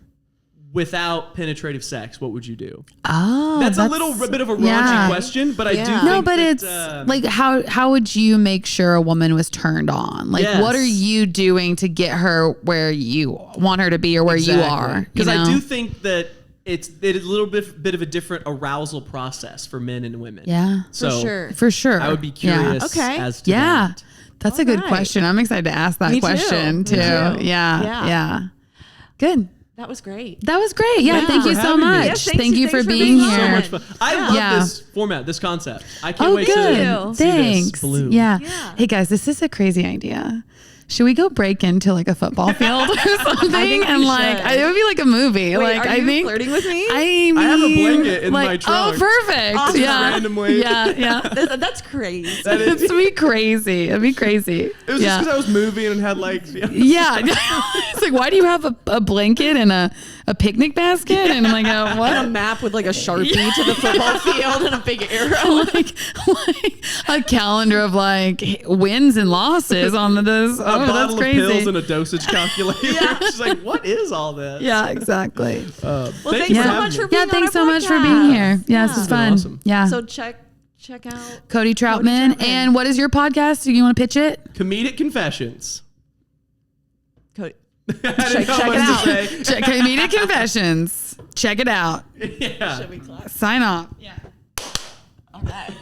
D: without penetrative sex, what would you do?
A: Oh,
D: That's a little bit of a raunchy
A: yeah.
D: question, but I do think
A: No, but
D: that,
A: it's like how would you make sure a woman was turned on? Like
D: Yes.
A: what are you doing to get her where you want her to be or where you are?
D: Because I do think that it is a little bit of a different arousal process for men and women.
A: Yeah.
D: So
A: For sure.
D: I would be curious
B: Okay.
D: as to
A: Yeah.
D: that.
A: That's a good
B: right.
A: question. I'm excited to ask that
B: Me too.
A: question
B: Me
A: too.
B: too.
A: Yeah.
B: Yeah.
A: Yeah. Good.
B: That was great.
A: That was great. Yeah.
D: Thank
A: Thank
D: you
A: you
D: for
A: so
D: having me.
A: much.
B: Yes,
A: thank you for
B: thanks for
A: being
B: being
A: here.
B: on.
D: So much fun. I love
A: Yeah.
D: this format, this concept. I can't
A: Oh,
D: wait
A: good.
D: to see
A: Thanks.
D: this bloom.
A: Yeah.
B: Yeah.
A: Hey guys, this is a crazy idea. Should we go break into like a football field or something?
B: think
A: And
B: we
A: like,
B: should.
A: it would be like a movie.
B: Wait,
A: like,
B: are
A: I
B: you
A: think
B: flirting with me?
A: I mean,
D: I have a blanket in my trunk.
A: Oh, perfect.
B: Awesome.
A: Yeah.
D: Randomly.
A: Yeah. Yeah.
B: That's crazy.
D: That is,
A: It'd be crazy. It'd be crazy.
D: it was just
A: yeah.
D: because I was moving and had like
A: Yeah. It's like, why do you have a blanket and a picnic basket? And I'm like,
B: And a
A: what?
B: map with like a Sharpie to the football field and a big arrow.
A: like a calendar of like wins and losses on this.
D: a
A: Oh, that's
D: bottle of
A: crazy.
D: pills and a dosage calculator. She's like, what is all this?
A: Yeah, exactly.
B: Well,
D: Thank
B: thanks
D: you
B: so
D: for
B: much
D: having
B: for
D: me.
B: being
A: Yeah,
B: on
A: thanks
B: our
A: so much for
B: podcast.
A: being here. Yeah, this
B: Yeah.
A: is fun.
D: awesome.
A: Yeah.
B: So check out
A: Cody Troutman.
B: Troutman.
A: And what is your podcast? Do you want to pitch it?
D: Comedic Confessions.
B: Cody.
D: I didn't
B: Check
D: know
B: it
D: what to
B: out.
D: say.
A: Check Comedic Confessions. Check it out.
D: Yeah.
B: Should we clap?
A: Sign off.
B: All right.